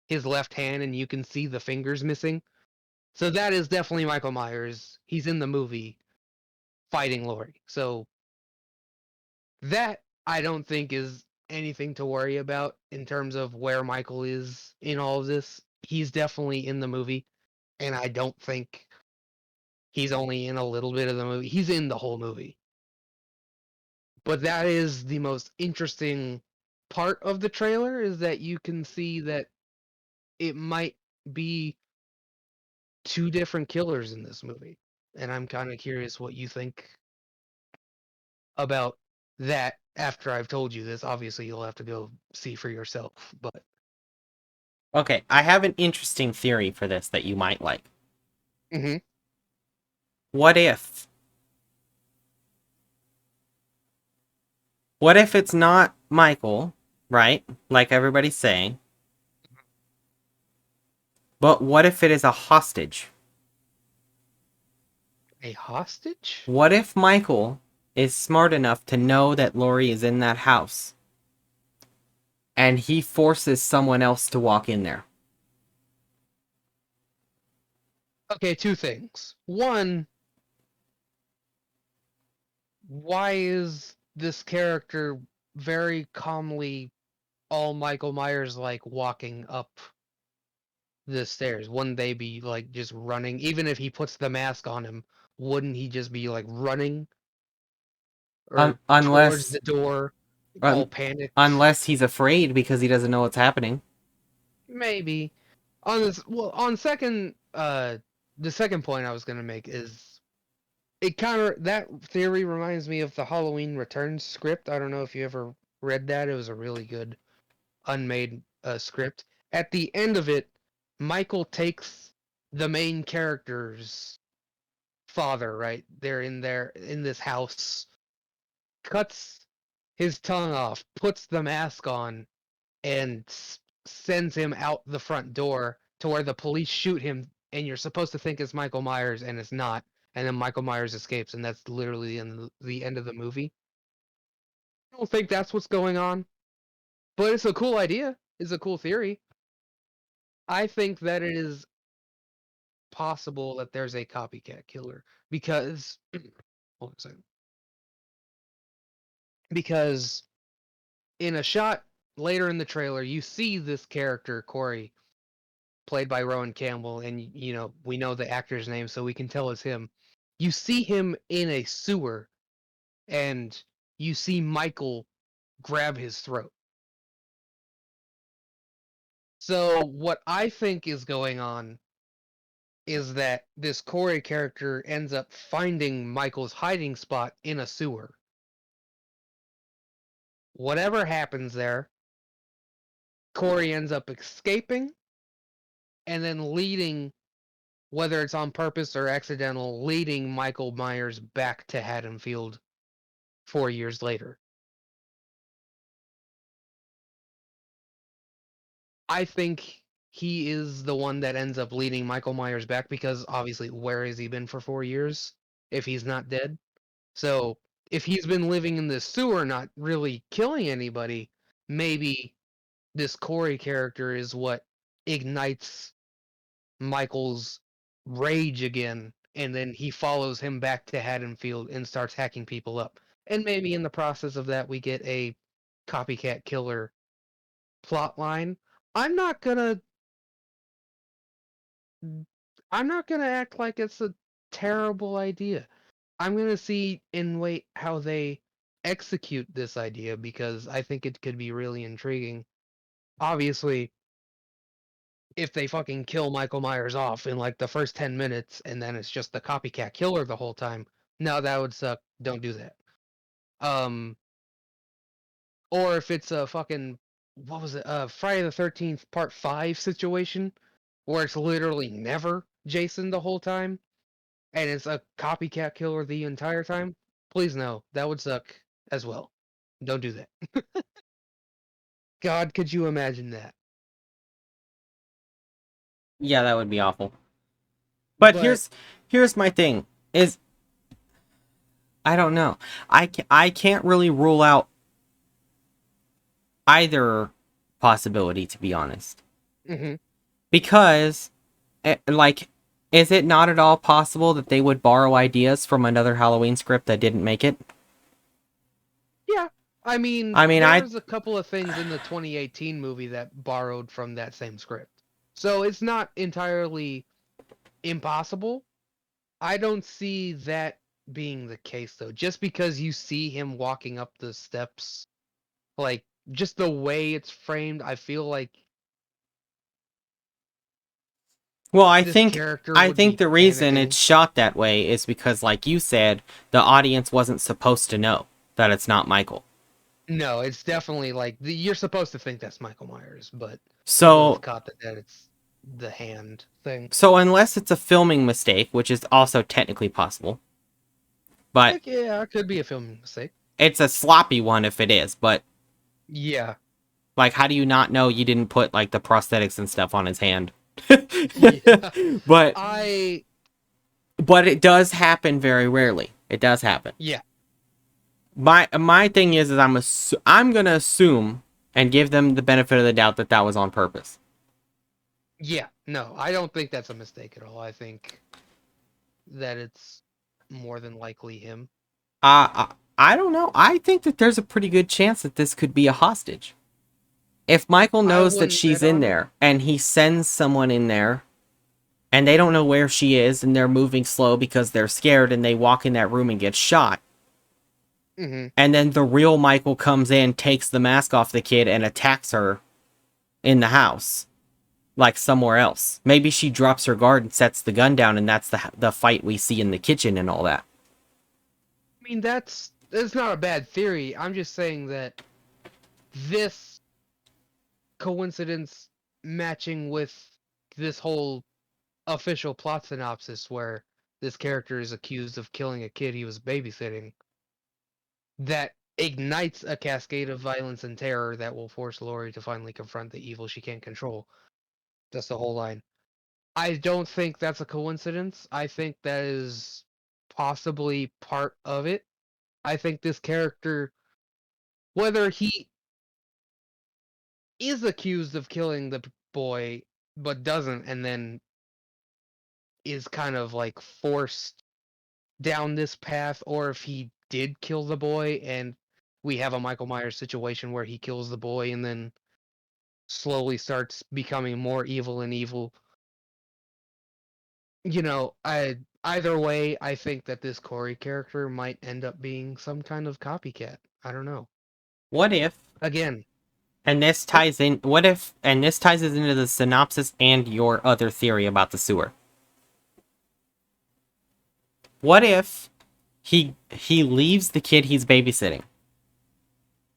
his left hand and you can see the fingers missing. So that is definitely Michael Myers. He's in the movie fighting Laurie. So that I don't think is anything to worry about in terms of where Michael is in all of this. He's definitely in the movie, and I don't think he's only in a little bit of the movie. He's in the whole movie. But that is the most interesting part of the trailer, is that you can see that it might be two different killers in this movie. And I'm kind of curious what you think about that after I've told you this. Obviously, you'll have to go see for yourself, but Okay, I have an interesting theory for this that you might like. hmm What if? What if it's not Michael, right? Like everybody's saying. But what if it is a hostage? a hostage? What if Michael is smart enough to know that Laurie is in that house and he forces someone else to walk in there? Okay, two things. One, why is this character very calmly all Michael Myers like walking up the stairs? Wouldn't they be like just running? Even if he puts the mask on him, wouldn't he just be like running or towards Unless the door, all un- panicked? unless he's afraid because he doesn't know what's happening. Maybe. On this, well, on second, the second point I was gonna make is it kind of, that theory reminds me of the Halloween Returns script. I don't know if you ever read that. It was a really good unmade script. At the end of it, Michael takes the main character's father, right? They're in this house, cuts his tongue off, puts the mask on, and sends him out the front door to where the police shoot him, and you're supposed to think it's Michael Myers, and it's not. And then Michael Myers escapes, and that's literally the end of the movie. I don't think that's what's going on, but it's a cool idea. It's a cool theory. I think that it is possible that there's a copycat killer because hold on a second. Because in a shot later in the trailer, you see this character Corey, played by Rowan Campbell, and you know we know the actor's name, so we can tell it's him. You see him in a sewer, and you see Michael grab his throat. So what I think is going on is that this Corey character ends up finding Michael's hiding spot in a sewer. Whatever happens there, Corey ends up escaping and then leading, whether it's on purpose or accidental, leading Michael Myers back to Haddonfield 4 years later. I think he is the one that ends up leading Michael Myers back because obviously, where has he been for 4 years if he's not dead? So if he's been living in this sewer, not really killing anybody, maybe this Corey character is what ignites Michael's rage again, and then he follows him back to Haddonfield and starts hacking people up. And maybe in the process of that, we get a copycat killer plot line. I'm not gonna I'm not gonna act like it's a terrible idea. I'm gonna see and wait how they execute this idea because I think it could be really intriguing. Obviously, if they fucking kill Michael Myers off in like the first 10 minutes and then it's just the copycat killer the whole time, no, that would suck. Don't do that. Um, or if it's a fucking, what was it, Friday the 13th Part 5 situation where it's literally never Jason the whole time and it's a copycat killer the entire time, please no, that would suck as well. Don't do that. God, could you imagine that? Yeah, that would be awful. But But here's my thing is I don't know. I can't really rule out either possibility, to be honest. hmm Because like Is it not at all possible that they would borrow ideas from another Halloween script that didn't make it? Yeah. I mean, I mean, there's a couple of things in the 2018 movie that borrowed from that same script. So it's not entirely impossible. I don't see that being the case though. Just because you see him walking up the steps, like just the way it's framed, I feel like well, I this think character I would think be the reason panicking. it's shot that way is because, like you said, the audience wasn't supposed to know that it's not Michael. No, it's definitely like you're supposed to think that's Michael Myers, but people have So, caught that it's the hand thing. so unless it's a filming mistake, which is also technically possible, but Like, yeah, it could be a filming mistake. it's a sloppy one if it is. But Yeah, like, how do you not know you didn't put like the prosthetics and stuff on his hand? yeah. but I but it does happen very rarely. It does happen. yeah, My thing is I'm gonna assume and give them the benefit of the doubt that that was on purpose. yeah. No, I don't think that's a mistake at all. I think that it's more than likely him. I don't know. I think that there's a pretty good chance that this could be a hostage. If Michael I knows that wouldn't she's bet in on it. there and he sends someone in there and they don't know where she is and they're moving slow because they're scared and they walk in that room and get shot. Hmm. And then the real Michael comes in, takes the mask off the kid, and attacks her in the house, like somewhere else. Maybe she drops her guard and sets the gun down, and that's the fight we see in the kitchen and all that. I mean, that's not a bad theory. I'm just saying that this coincidence matching with this whole official plot synopsis where this character is accused of killing a kid he was babysitting that ignites a cascade of violence and terror that will force Lori to finally confront the evil she can't control. That's the whole line. I don't think that's a coincidence. I think that is possibly part of it. I think this character, whether he is accused of killing the boy but doesn't, and then is kind of like forced down this path, or if he did kill the boy and we have a Michael Myers situation where he kills the boy and then slowly starts becoming more evil and evil. I either way, I think that this Corey character might end up being some kind of copycat. I don't know. What if, Again, and this oh, ties in, what if, and this ties us into the synopsis and your other theory about the sewer. What if he leaves the kid he's babysitting,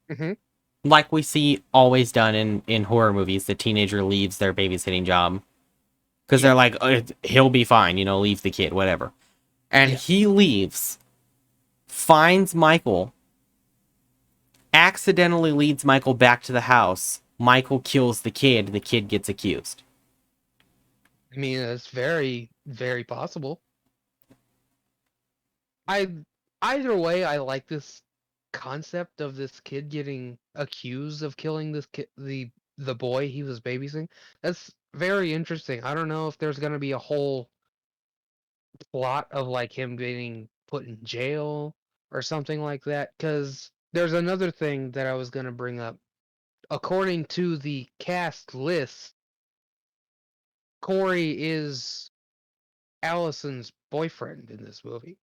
hmm, like we see always done in horror movies? The teenager leaves their babysitting job because yeah, they're like, he'll be fine, leave the kid, whatever. And yeah. he leaves, finds Michael, accidentally leads Michael back to the house. Michael kills the kid gets accused. I mean, it's very, very possible. I either way, I like this concept of this kid getting accused of killing this kid, the boy he was babysitting. That's very interesting. I don't know if there's gonna be a whole plot of like him getting put in jail or something like that. Because there's another thing that I was gonna bring up. According to the cast list, Corey is Allison's boyfriend in this movie.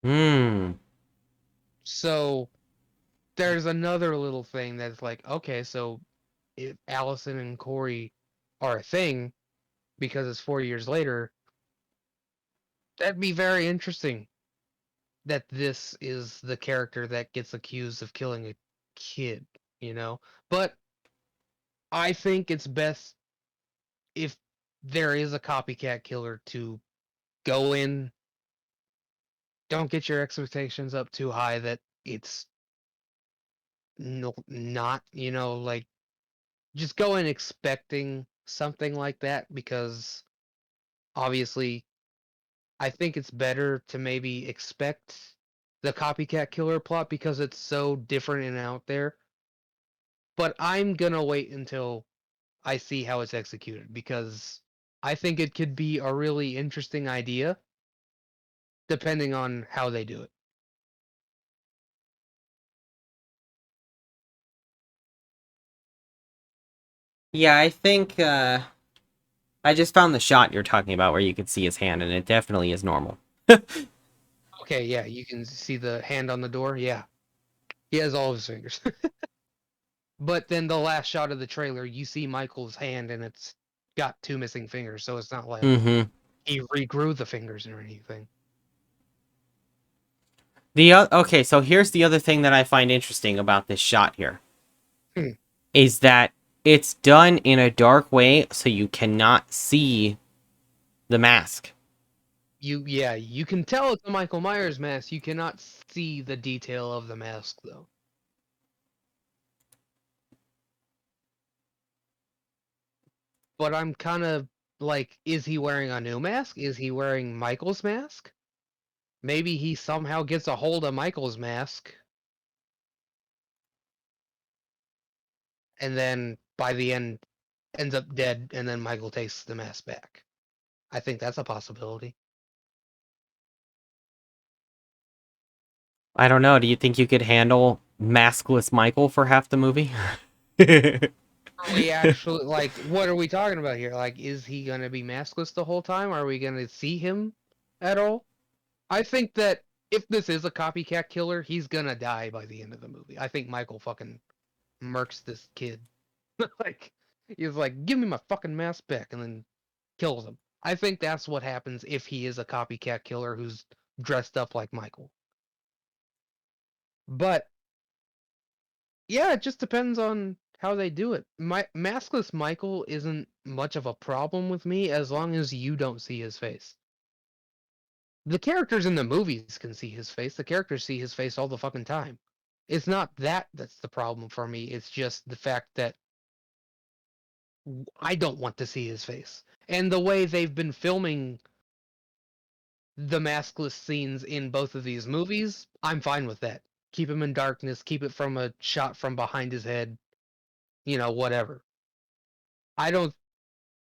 Hmm. So there's another little thing that's like, okay, so if Allison and Corey are a thing because it's 4 years later, that'd be very interesting that this is the character that gets accused of killing a kid, you know? But I think it's best if there is a copycat killer to go in, don't get your expectations up too high that it's no, not, like just go in expecting something like that because obviously I think it's better to maybe expect the copycat killer plot because it's so different and out there. But I'm gonna wait until I see how it's executed because I think it could be a really interesting idea, depending on how they do it. Yeah, I think I just found the shot you're talking about where you could see his hand, and it definitely is normal. Okay, yeah, you can see the hand on the door. Yeah, he has all of his fingers. But then the last shot of the trailer, you see Michael's hand, and it's got two missing fingers, so it's not like Mm-hmm. he regrew the fingers or anything. Okay, so here's the other thing that I find interesting about this shot here Hmm. is that it's done in a dark way, so you cannot see the mask. Yeah, you can tell it's a Michael Myers mask. You cannot see the detail of the mask though. But I'm kind of like, is he wearing a new mask? Is he wearing Michael's mask? Maybe he somehow gets a hold of Michael's mask, and then by the end ends up dead, and then Michael takes the mask back. I think that's a possibility. I don't know. Do you think you could handle maskless Michael for half the movie? Are we actually like, what are we talking about here? Like, is he gonna be maskless the whole time? Are we gonna see him at all? I think that if this is a copycat killer, he's gonna die by the end of the movie. I think Michael fucking murks this kid. Like, he's like, give me my fucking mask back, and then kills him. I think that's what happens if he is a copycat killer who's dressed up like Michael. But yeah, it just depends on how they do it. My maskless Michael isn't much of a problem with me as long as you don't see his face. The characters in the movies can see his face. The characters see his face all the fucking time. It's not that that's the problem for me. It's just the fact that I don't want to see his face. And the way they've been filming the maskless scenes in both of these movies, I'm fine with that. Keep him in darkness, keep it from a shot from behind his head, whatever. I don't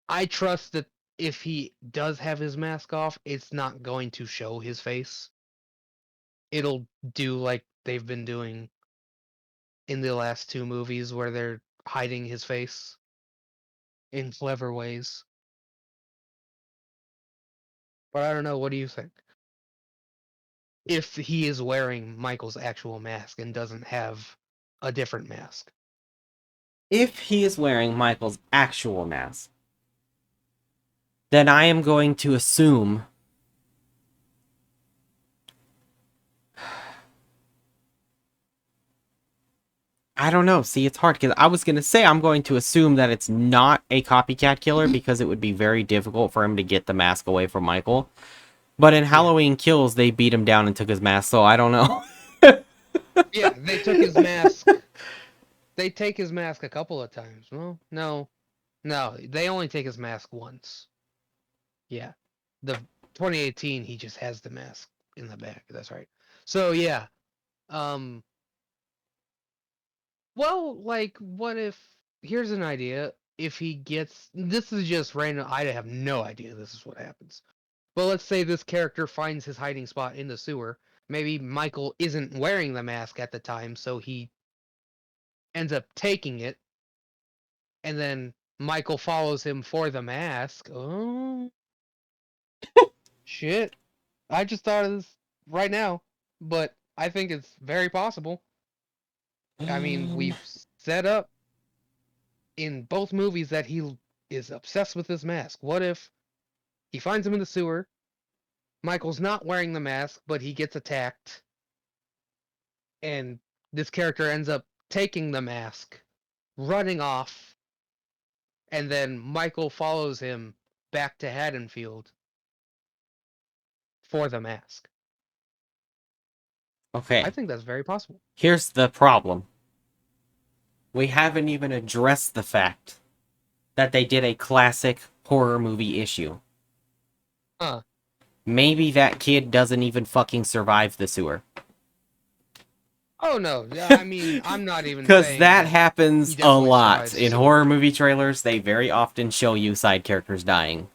I trust that if he does have his mask off, it's not going to show his face. It'll do like they've been doing in the last two movies where they're hiding his face in clever ways. But I don't know, what do you think? If he is wearing Michael's actual mask and doesn't have a different mask. If he is wearing Michael's actual mask, then I am going to assume. I don't know. See, it's hard because I was going to say I'm going to assume that it's not a copycat killer because it would be very difficult for him to get the mask away from Michael. But in Yeah. Halloween Kills, they beat him down and took his mask, so I don't know. Yeah, they took his mask. They take his mask a couple of times. Well, no. No, they only take his mask once. Yeah. The 2018 he just has the mask in the back. That's right. So yeah. Um well, like what if here's an idea. If he gets this is just random, I have no idea this is what happens. But let's say this character finds his hiding spot in the sewer. Maybe Michael isn't wearing the mask at the time, so he ends up taking it, and then Michael follows him for the mask. Oh, shit. I just thought of this right now, but I think it's very possible. I mean, we've set up in both movies that he is obsessed with this mask. What if he finds him in the sewer? Michael's not wearing the mask, but he gets attacked, and this character ends up taking the mask, running off, and then Michael follows him back to Haddonfield for the mask. I Okay, think that's very possible. here's the problem. We haven't even addressed the fact that they did a classic horror movie issue. Huh. Maybe that kid doesn't even fucking survive the sewer. Oh no, I mean, I'm not even Because saying that that he happens a definitely lot. survives the In sewer. horror movie trailers, they very often show you side characters dying.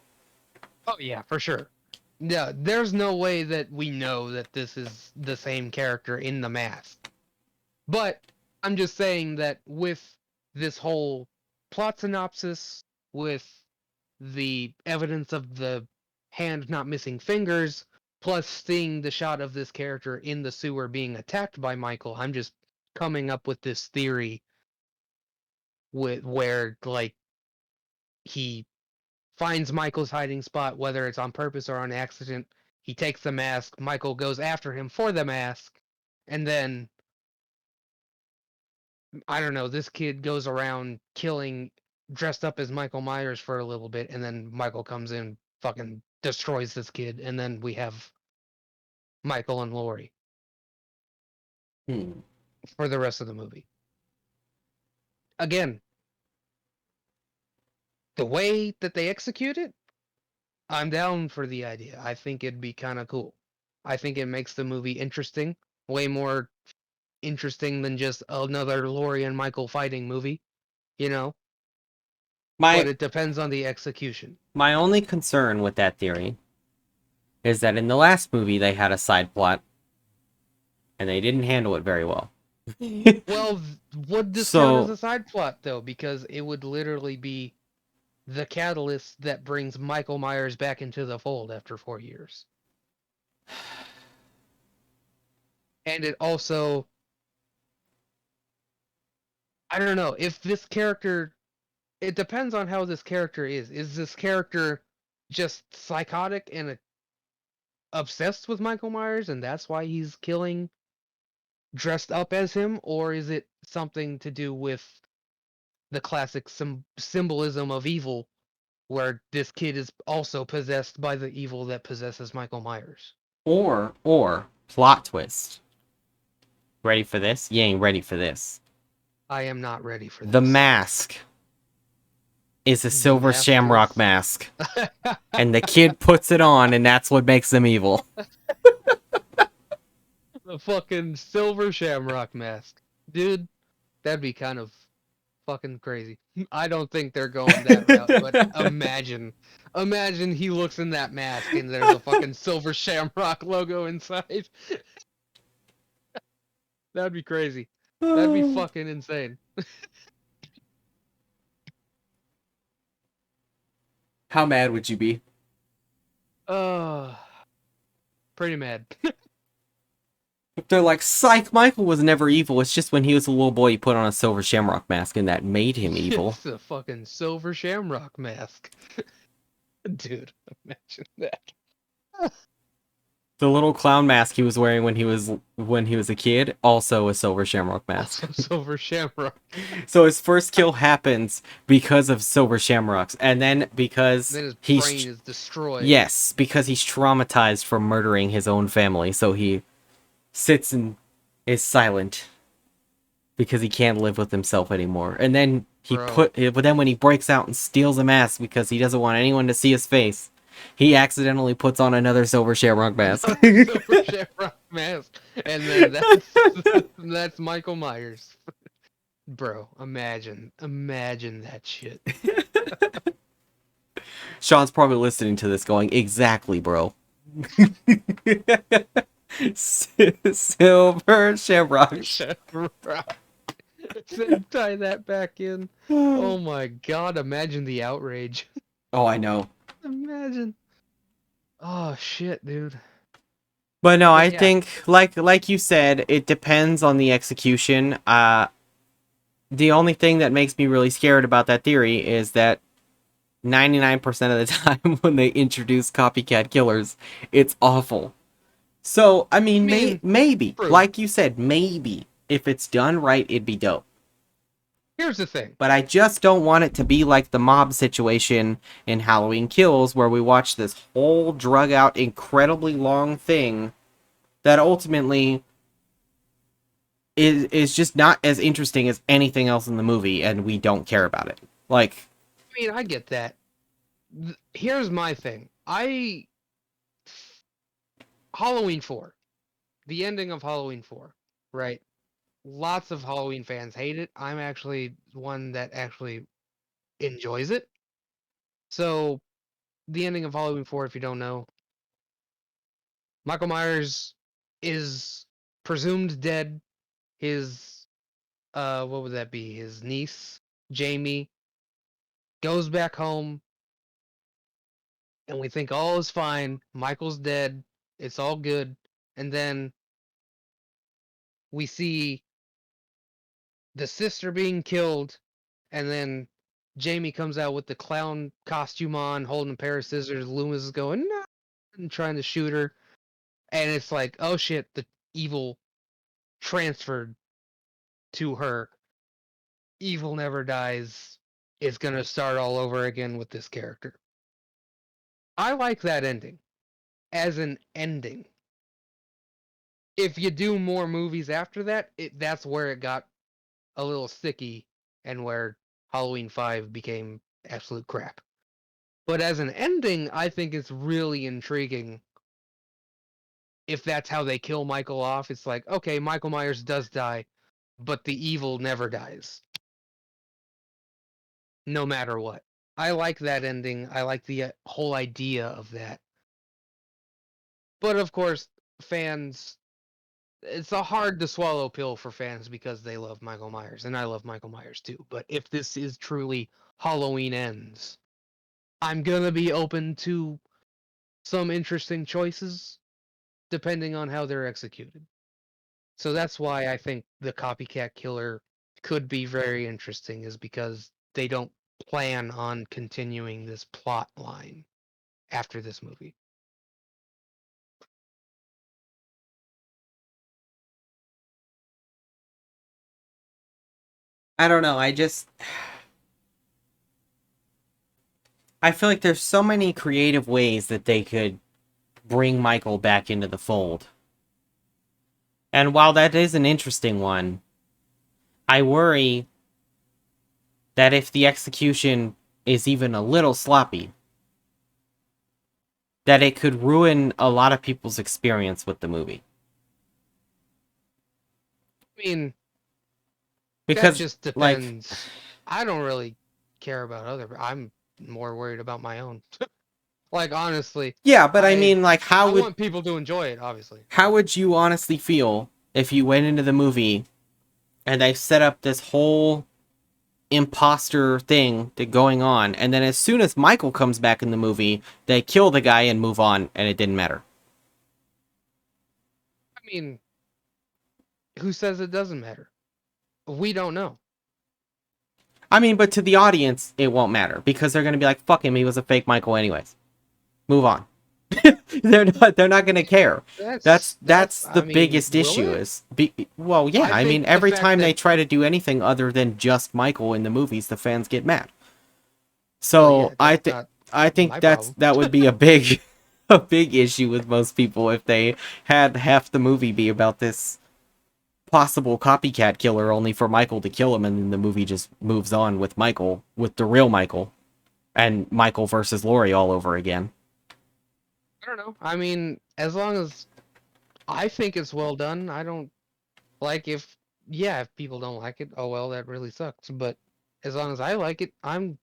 Oh yeah, for sure. Yeah, there's no way that we know that this is the same character in the mask. But I'm just saying that with this whole plot synopsis, with the evidence of the hand not missing fingers, plus seeing the shot of this character in the sewer being attacked by Michael, I'm just coming up with this theory with where like he finds Michael's hiding spot, whether it's on purpose or on accident. He takes the mask. Michael goes after him for the mask, and then I don't know. This kid goes around killing, dressed up as Michael Myers for a little bit, and then Michael comes in, fucking destroys this kid, and then we have Michael and Laurie Hmm. for the rest of the movie. Again, the way that they execute it, I'm down for the idea. I think it'd be kind of cool. I think it makes the movie interesting, way more interesting than just another Laurie and Michael fighting movie, you know? But My it depends on the execution. my only concern with that theory is that in the last movie they had a side plot and they didn't handle it very well. Well, would this count as So a side plot, though? Because it would literally be the catalyst that brings Michael Myers back into the fold after 4 years. And it also, I don't know, if this character, it depends on how this character is. Is this character just psychotic and obsessed with Michael Myers, and that's why he's killing dressed up as him, or is it something to do with the classic symbolism of evil, where this kid is also possessed by the evil that possesses Michael Myers? or plot twist. Ready for this? You ain't ready for this. I am not ready for The this. mask is a The silver mask shamrock is mask. And the kid puts it on and that's what makes them evil. the fucking silver shamrock mask. Dude, that'd be kind of fucking crazy. I don't think they're going that route, but imagine he looks in that mask and there's a fucking silver shamrock logo inside. That'd be crazy. That'd be fucking insane. How mad would you be? Uh, pretty mad. They're like, Psych, Michael was never evil. It's just when he was a little boy, he put on a silver shamrock mask, and that made him evil. It's a fucking silver shamrock mask. Dude, imagine that. The little clown mask he was wearing when he was a kid, also a silver shamrock mask. Also silver shamrock. So his first kill happens because of silver shamrocks, and then because Then his he's brain is destroyed. yes, because he's traumatized from murdering his own family, so he sits and is silent because he can't live with himself anymore. And then Bro. but then when he breaks out and steals a mask because he doesn't want anyone to see his face, he accidentally puts on another silver shamrock mask. Another silver shamrock mask. And then that's Michael Myers. Bro, imagine that shit. Sean's probably listening to this going, exactly, bro. Silver shamrock. Shamrock. Then tie that back in. Oh my god, imagine the outrage. Oh, I know. Imagine. Oh shit, dude. But no, But I yeah, think like you said, it depends on the execution. The only thing that makes me really scared about that theory is that 99% of the time when they introduce copycat killers, it's awful. So, I I mean, mean, maybe, true. like you said, maybe if it's done right, it'd be dope. Here's the thing. But I just don't want it to be like the mob situation in Halloween Kills, where we watch this whole drug out, incredibly long thing that ultimately is just not as interesting as anything else in the movie, and we don't care about it. Like, I mean, I get that. Here's my thing. Halloween 4. The ending of Halloween 4, right? Lots of Halloween fans hate it. I'm actually one that actually enjoys it. So the ending of Halloween 4, if you don't know, Michael Myers is presumed dead. His what would that be? His niece, Jamie, goes back home, and we think all is fine. Michael's dead. It's all good. And then we see the sister being killed, and then Jamie comes out with the clown costume on, holding a pair of scissors. Loomis is going, no, and trying to shoot her. And it's like, oh shit, the evil transferred to her. Evil never dies. It's gonna start all over again with this character. I like that ending as an ending. If you do more movies after that, that's where it got a little sticky and where Halloween 5 became absolute crap. But as an ending, I think it's really intriguing. If that's how they kill Michael off, it's like, okay, Michael Myers does die, but the evil never dies. No matter what. I like that ending. I like the whole idea of that. But of course, fans, it's a hard to swallow pill for fans because they love Michael Myers, and I love Michael Myers too. But if this is truly Halloween Ends, I'm gonna be open to some interesting choices depending on how they're executed. So that's why I think the copycat killer could be very interesting, is because they don't plan on continuing this plot line after this movie. I don't know. I feel like there's so many creative ways that they could bring Michael back into the fold. And while that is an interesting one, I worry that if the execution is even a little sloppy, that it could ruin a lot of people's experience with the movie. I mean, that Because, just like, depends. I don't really care about I'm more worried about my own. Like honestly, yeah, but I I mean, like, I want people to enjoy it, obviously. how But would you honestly feel if you went into the movie and they set up this whole imposter thing that going on, and then as soon as Michael comes back in the movie, they kill the guy and move on, and it didn't matter? I mean, who says it doesn't matter? We don't know. I mean, but to the audience, it won't matter because they're gonna be like, "Fuck him, he was a fake Michael, anyways." Move on. They're not gonna care. That's the I mean, biggest will issue. it? Well, yeah. I I mean, think the every fact time they that, try to do anything other than just Michael in the movies, the fans get mad. well, So yeah, that's not I think my problem. that would be a big a big issue with most people if they had half the movie be about this possible copycat killer only for Michael to kill him, and then the movie just moves on with Michael, with the real Michael, and Michael versus Laurie all over again. I don't know. I mean, as long as I think it's well done, I don't like if yeah, if people don't like it, oh well, that really sucks. But as long as I like it, I'm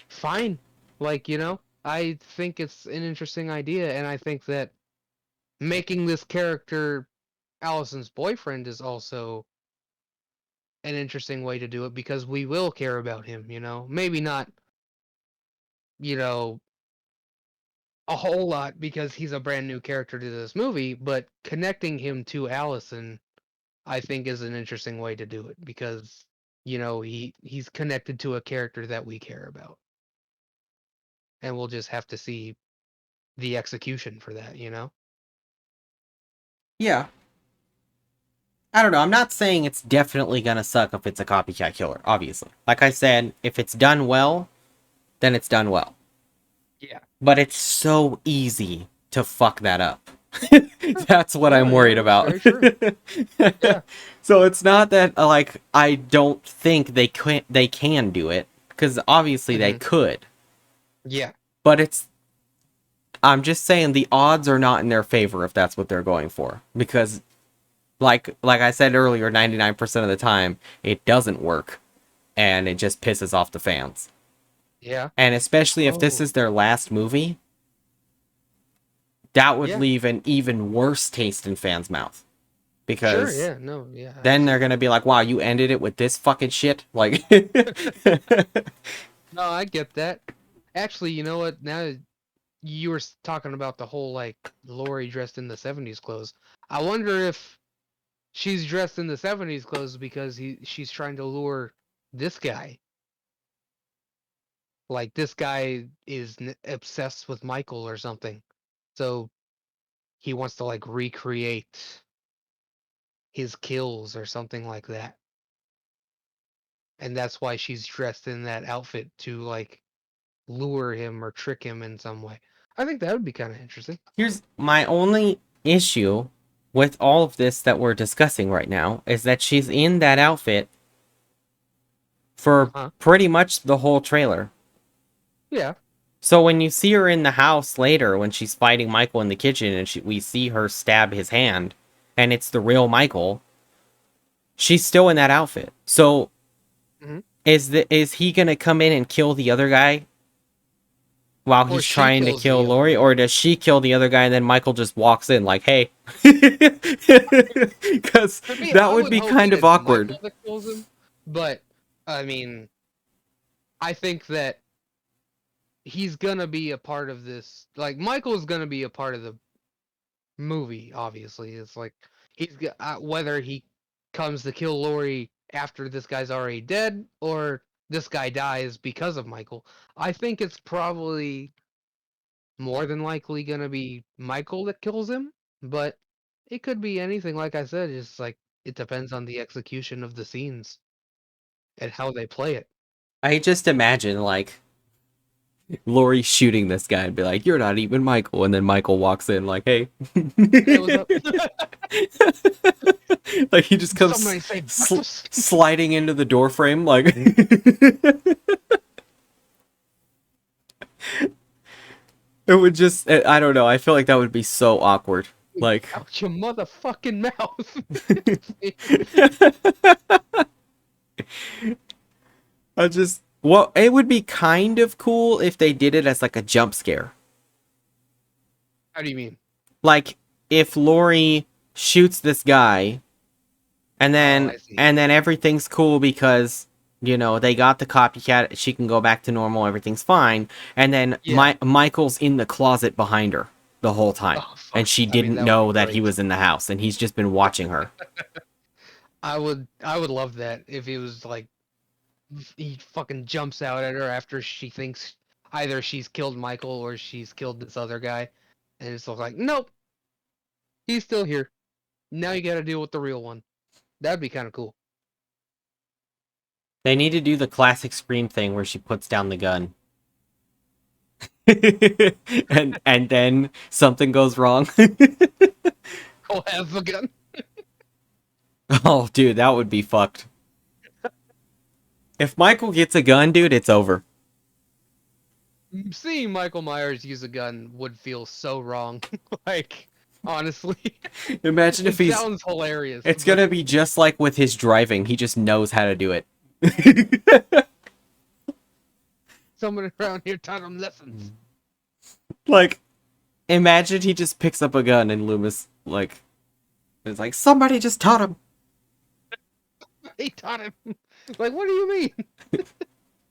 fine. Like, I think it's an interesting idea, and I think that making this character Allison's boyfriend is also an interesting way to do it because we will care about him. Maybe not, you know, a whole lot because he's a brand new character to this movie, but connecting him to Allison, I think, is an interesting way to do it because, he's connected to a character that we care about. And we'll just have to see the execution for that. Yeah. I don't know. I'm not saying it's definitely gonna suck if it's a copycat killer, obviously. Like I said, if it's done well, then it's done well. Yeah. But it's so easy to fuck that up. That's what No, I'm worried that's about. very true. Yeah. So it's not that like I don't think they can do it, because obviously they Hmm. could. Yeah. But I'm just saying the odds are not in their favor if that's what they're going for, because like I said earlier, 99% of the time it doesn't work and it just pisses off the fans. Yeah. And especially if this Oh. is their last movie, that would Yeah. leave an even worse taste in fans' mouth. Sure. Because Yeah. No. Yeah. then they're gonna Absolutely. be like, wow, you ended it with this fucking shit? Like, No, I get that. Actually, you know what? Now that you were talking about the whole like Lori dressed in the '70s clothes. I wonder if she's dressed in the '70s clothes because she's trying to lure this guy. Like this guy is obsessed with Michael or something. So he wants to like recreate his kills or something like that. And that's why she's dressed in that outfit to like lure him or trick him in some way. I think that would be kind of interesting. here's my only issue with all of this that we're discussing right now is that she's in that outfit for Uh-huh. pretty much the whole trailer. Yeah. So when you see her in the house later, when she's fighting Michael in the kitchen, and we see her stab his hand, and it's the real Michael, she's still in that outfit. So Hmm. is he gonna come in and kill the other guy while Or he's she trying to kills kill the other Lori, guy. or does she kill the other guy and then Michael just walks in like, "Hey," because For me, that I would would be hope that kind of it's Michael awkward. that kills him. But I mean, I think that he's gonna be a part of this. Like Michael's gonna be a part of the movie. Obviously, it's like whether he comes to kill Lori after this guy's already dead or this guy dies because of Michael. I think it's probably more than likely gonna be Michael that kills him, but it could be anything. Like I said, it's like it depends on the execution of the scenes and how they play it. I just imagine like Lori shooting this guy and be like, "You're not even Michael," and then Michael walks in like, "Hey," Hey, what's up? like he just comes Somebody say breakfast. sliding into the door frame like. It would just, I don't know. I feel like that would be so awkward. Like, Out your motherfucking mouth. I just, well, it would be kind of cool if they did it as like a jump scare. How do you mean? Like, if Lori shoots this guy Oh, I see. and then everything's cool because, you know, they got the copycat, she can go back to normal, everything's fine. And then Yeah. Michael's in the closet behind her the whole time. Oh, And fuck. she I mean, didn't that would be know that he great. was in the house and he's just been watching her. I would love that if he was like he fucking jumps out at her after she thinks either she's killed Michael or she's killed this other guy, and it's like, nope, he's still here. Now you got to deal with the real one. That'd be kind of cool. They need to do the classic Scream thing where she puts down the gun. And then something goes wrong. I'll have a gun. Oh, dude, that would be fucked. If Michael gets a gun, dude, it's over. Seeing Michael Myers use a gun would feel so wrong. Like, honestly, Imagine if it he's. sounds hilarious, It's but gonna be just like with his driving. He just knows how to do it. someone around here taught him lessons. Like, imagine he just picks up a gun and Loomis, like, is like, somebody just taught him. He taught him. Like, what do you mean?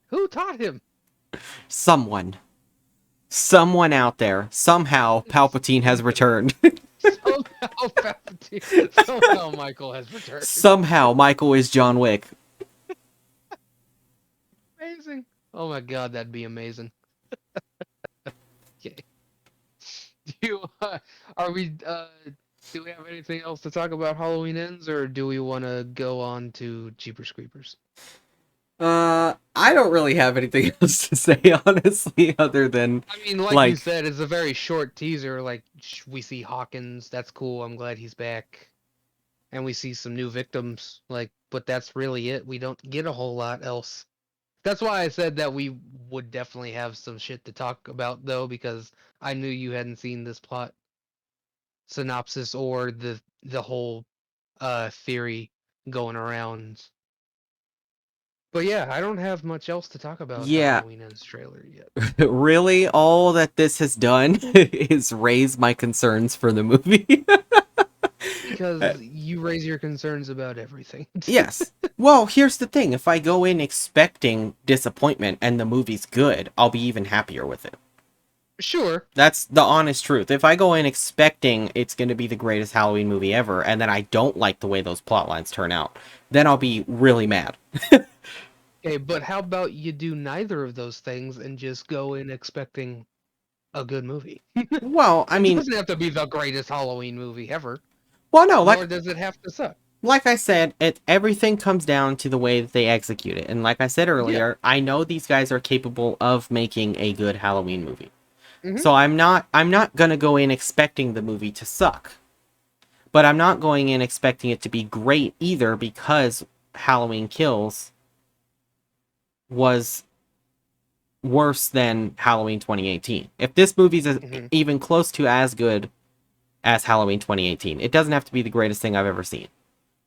Who taught him? Someone. Someone out there. Somehow, Palpatine has returned. Somehow Palpatine. Somehow Michael has returned. Somehow, Michael is John Wick. Amazing. Oh my god, that'd be amazing. Okay. Do you, are we, do we have anything else to talk about Halloween Ends, or do we want to go on to Jeepers Creepers? I don't really have anything else to say, honestly, other than, I mean, like you like, said, it's a very short teaser. Like, we see Hawkins. That's cool. I'm glad he's back. And we see some new victims. Like, but that's really it. We don't get a whole lot else. That's why I said that we would definitely have some shit to talk about, though, because I knew you hadn't seen this plot synopsis or the whole theory going around. But yeah, I don't have much else to talk about Yeah, Halloween Ends trailer yet. really, all that this has done is raise my concerns for the movie. Because you raise your concerns about everything. Yes. Well, here's the thing. If I go in expecting disappointment and the movie's good, I'll be even happier with it. Sure. That's the honest truth. If I go in expecting it's going to be the greatest Halloween movie ever, and then I don't like the way those plot lines turn out, then I'll be really mad. Okay, but how about you do neither of those things and just go in expecting a good movie? Well, I It mean, doesn't have to be the greatest Halloween movie ever, well, no, nor does it have to suck. like I said, everything comes down to the way that they execute it. And like I said Yeah. earlier, I know these guys are capable of making a good Halloween movie. Hmm. So I'm not going to go in expecting the movie to suck. But I'm not going in expecting it to be great either because Halloween Kills was worse than Halloween 2018. If this movie's Hmm. even close to as good as Halloween 2018, it doesn't have to be the greatest thing I've ever seen.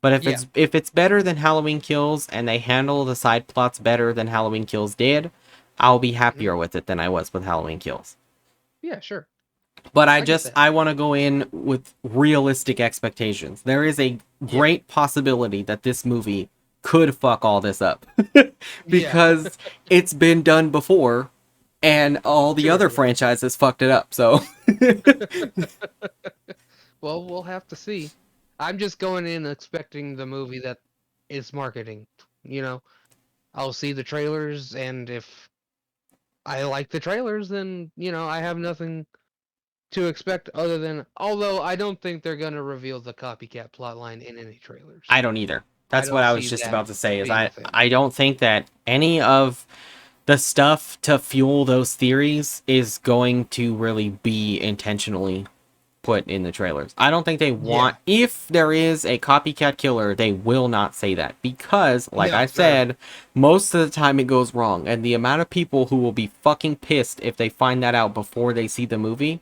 But Yeah. if it's better than Halloween Kills and they handle the side plots better than Halloween Kills did, I'll be Hmm. happier with it than I was with Halloween Kills. Yeah, sure. But I get that. I want to go in with realistic expectations. There is a Yeah. great possibility that this movie could fuck all this up Yeah. because it's been done before and all the Sure, other yeah. franchises fucked it up. So Well, we'll have to see. I'm just going in expecting the movie that is marketing. You know, I'll see the trailers, and if I like the trailers, then, I have nothing to expect other than, although I don't think they're going to reveal the copycat plotline in any trailers. I don't either. I That's what don't I was see just that about to say is being a thing. I don't think that any of the stuff to fuel those theories is going to really be intentionally put in the trailers. I don't think they Yeah. want, if there is a copycat killer, they will not say that because, like I No, no. said, most of the time it goes wrong. And the amount of people who will be fucking pissed if they find that out before they see the movie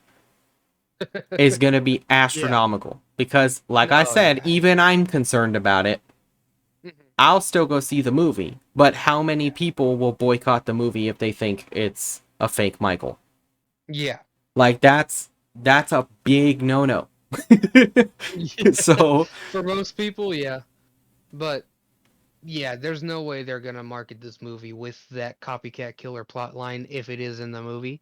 is going to be Yeah. astronomical. Because, like I No, said, yeah. even I'm concerned about it. Mhm. I'll still go see the movie, but how many Yeah. people will boycott the movie if they think it's a fake Michael? Yeah. Like that's a big no-no. So, For most people, yeah. But yeah, there's no way they're gonna market this movie with that copycat killer plot line if it is in the movie.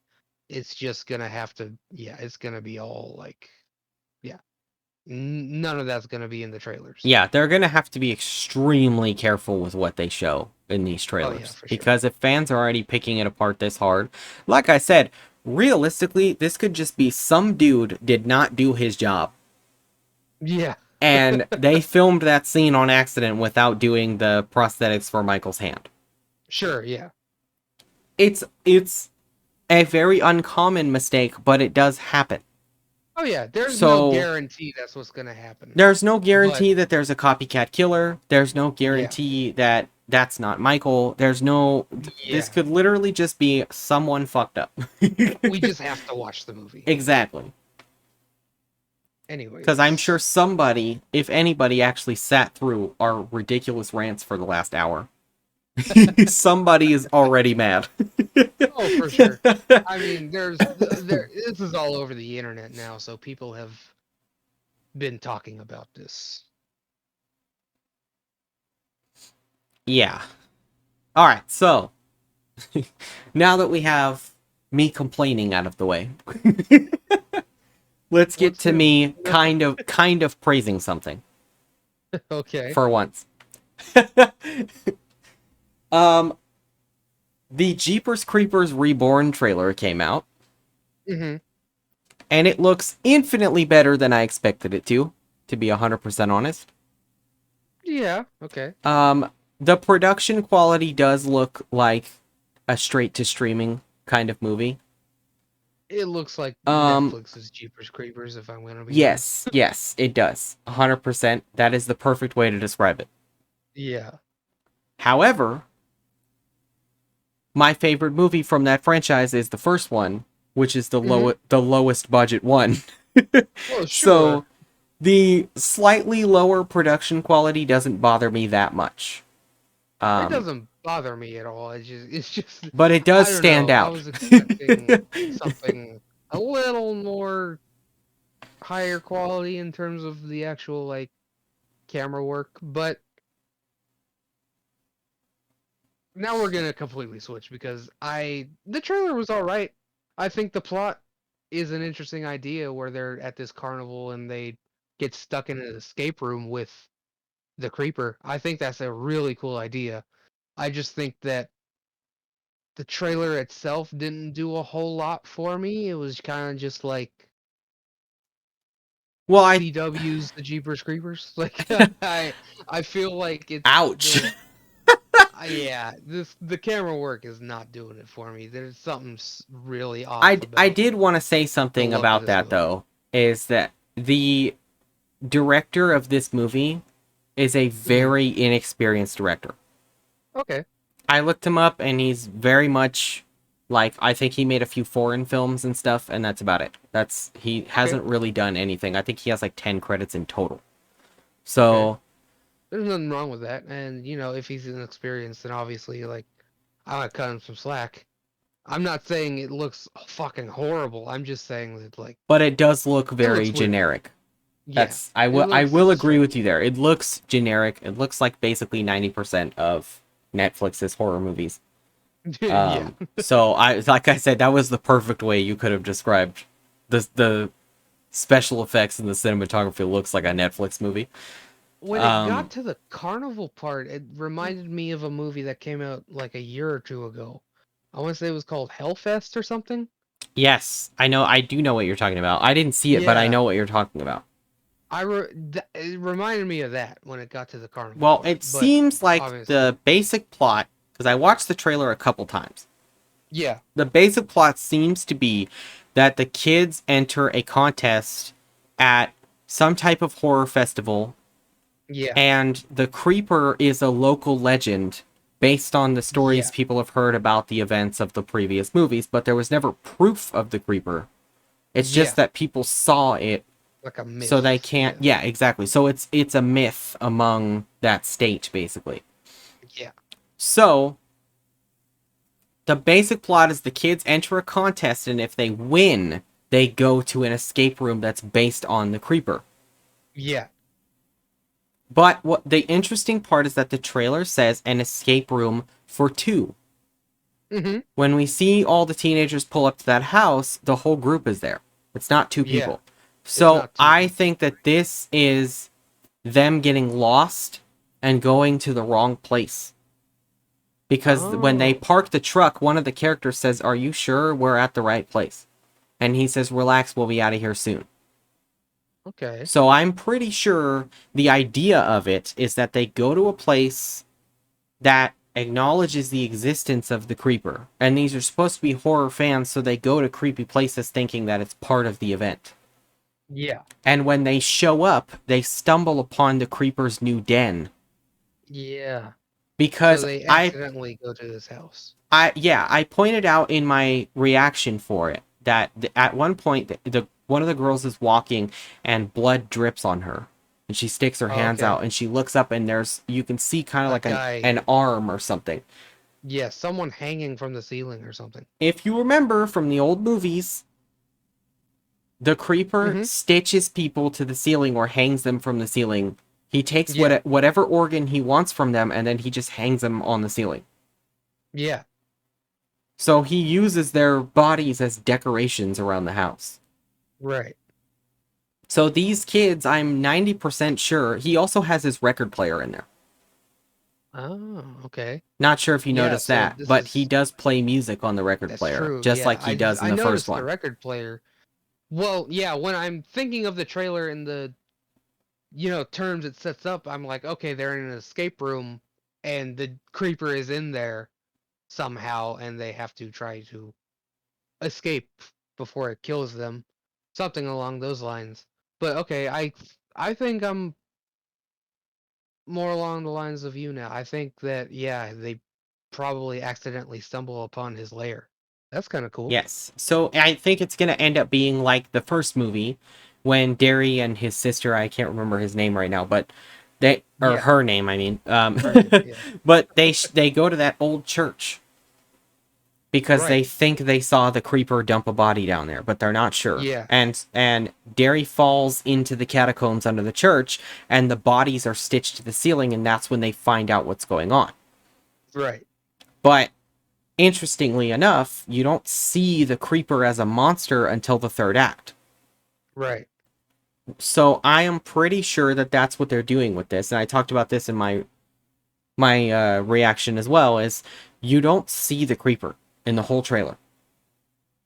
It's just gonna have to, yeah, it's gonna be all like, yeah, none of that's gonna be in the trailers. yeah, they're going to have to be extremely careful with what they show in these Oh yeah, trailers for sure. because if fans are already picking it apart this hard, like I said, realistically, this could just be some dude did not do his job Yeah, and they filmed that scene on accident without doing the prosthetics for Michael's hand. sure, yeah. It's a very uncommon mistake, but it does happen. Oh yeah, there's no So guarantee that's what's gonna happen. there's no But guarantee that there's a copycat killer. There's no yeah, guarantee that that's not Michael. There's no. This yeah, could literally just be someone fucked up. we just have to watch the movie. Exactly. Because I'm sure Anyways, somebody, if anybody, actually sat through our ridiculous rants for the last hour. Somebody is already mad. oh for sure. I mean, there. This is all over the internet now, so people have been talking about this. Yeah. All right. So now that we have me complaining out of the way, let's get What's to new? me kind of praising something Okay. for once. um the Jeepers Creepers Reborn trailer came out Hmm. and it looks infinitely better than I expected it to be 100% honest. Yeah. Okay. The production quality does look like a straight to streaming kind of movie. It looks like Um Netflix's Jeepers Creepers, if I'm gonna be honest. yes, it does. 100%. That is the perfect way to describe it. Yeah. However, my favorite movie from that franchise is the first one, which is Hmm. the lowest budget one. Well, So sure. the slightly lower production quality doesn't bother me that much. It Um, doesn't bother me at all. It's just But it does I don't stand know. I out. was expecting something a little more higher quality in terms of the actual like camera work, but now we're gonna completely switch because the trailer was all right. I think the plot is an interesting idea where they're at this carnival and they get stuck in an escape room with the creeper. I think that's a really cool idea. I just think that the trailer itself didn't do a whole lot for me. It was kind of just like Well, CW's The Jeepers Creepers. Like I feel like it's ouch. yeah, the camera work is not doing it for me. There's something really off I about did want to say the something look of about this that movie. though, is that the director of this movie is a Hmm. very inexperienced director. Okay. I looked him up and he's very much like I think he made a few foreign films and stuff and that's about it. That's he Okay. hasn't really done anything. I think he has like 10 credits in total. Okay. So, There's nothing wrong with that. And if he's inexperienced, then obviously like I might cut him some slack. I'm not saying it looks fucking horrible. I'm just saying that like but it does look it very looks weird. generic. Yeah. That's It I looks will agree with you strange. there. It looks generic. It looks like basically 90% of Netflix's horror movies. Yeah. So I like I said that was the perfect way you could have described the special effects and the cinematography looks like a Netflix movie. When it got Um, to the carnival part, it reminded me of a movie that came out like a year or two ago. I want to say it was called Hellfest or something. yes, I know I do know what you're talking about. I didn't see it, but I Yeah, know what you're talking about. it reminded me of that when it got to the carnival Well, part. it But seems like obviously, the basic plot because I watched the trailer a couple times. yeah, The basic plot seems to be that the kids enter a contest at some type of horror festival, yeah, and the creeper is a local legend based on the stories yeah, people have heard about the events of the previous movies, but there was never proof of the creeper. It's just yeah, that people saw it, like a so they myth. can't. Yeah, Yeah, exactly. So it's a myth among that state, basically. yeah, So the basic plot is the kids enter a contest, and if they win, they go to an escape room that's based on the creeper. yeah. But what the interesting part is that the trailer says an escape room for two. Mm-hmm. When we see all the teenagers pull up to that house, the whole group is there. It's not two Yeah, people. it's So not two I people. think that this is them getting lost and going to the wrong place. Because when they Oh, park the truck, one of the characters says, "Are you sure we're at the right place?" And he says, "Relax, we'll be out of here soon." okay. So I'm pretty sure the idea of it is that they go to a place that acknowledges the existence of the creeper. And these are supposed to be horror fans, so they go to creepy places thinking that it's part of the event. Yeah, And when they show up, they stumble upon the creeper's new den. yeah. So Because they accidentally go to this house. I pointed out in my reaction for it that at one point the one of the girls is walking and blood drips on her, and she sticks her Oh, hands okay. out and she looks up and there's you can see kind of A like guy. an arm or something. Yeah, someone hanging from the ceiling or something. If you remember from the old movies, the creeper Mm-hmm. stitches people to the ceiling or hangs them from the ceiling. He takes Yeah, whatever organ he wants from them and then he just hangs them on the ceiling. yeah, So he uses their bodies as decorations around the house. right. So these kids, I'm 90% sure, he also has his record player in there. Oh, okay. Not sure if you Yeah, noticed so that, this but he is does play music on the record that's player, true. just Yeah, like he does in I the first noticed the one. record player. Well, yeah, when I'm thinking of the trailer and the terms it sets up, I'm like, okay, they're in an escape room and the creeper is in there somehow and they have to try to escape before it kills them. Something along those lines. But okay, I think I'm more along the lines of you now. I think that yeah, they probably accidentally stumble upon his lair. That's kind of cool. Yes. So I think it's going to end up being like the first movie when Derry and his sister, I can't remember his name right now, but They or Yeah, her name, I mean. her name. Yeah, But they go to that old church because they right. think they saw the creeper dump a body down there, but they're not sure. Yeah, And Derry falls into the catacombs under the church, and the bodies are stitched to the ceiling, and that's when they find out what's going on. right, But interestingly enough, you don't see the creeper as a monster until the third act. right. So I am pretty sure that that's what they're doing with this, and I talked about this in my reaction as well. Is you don't see the creeper in the whole trailer.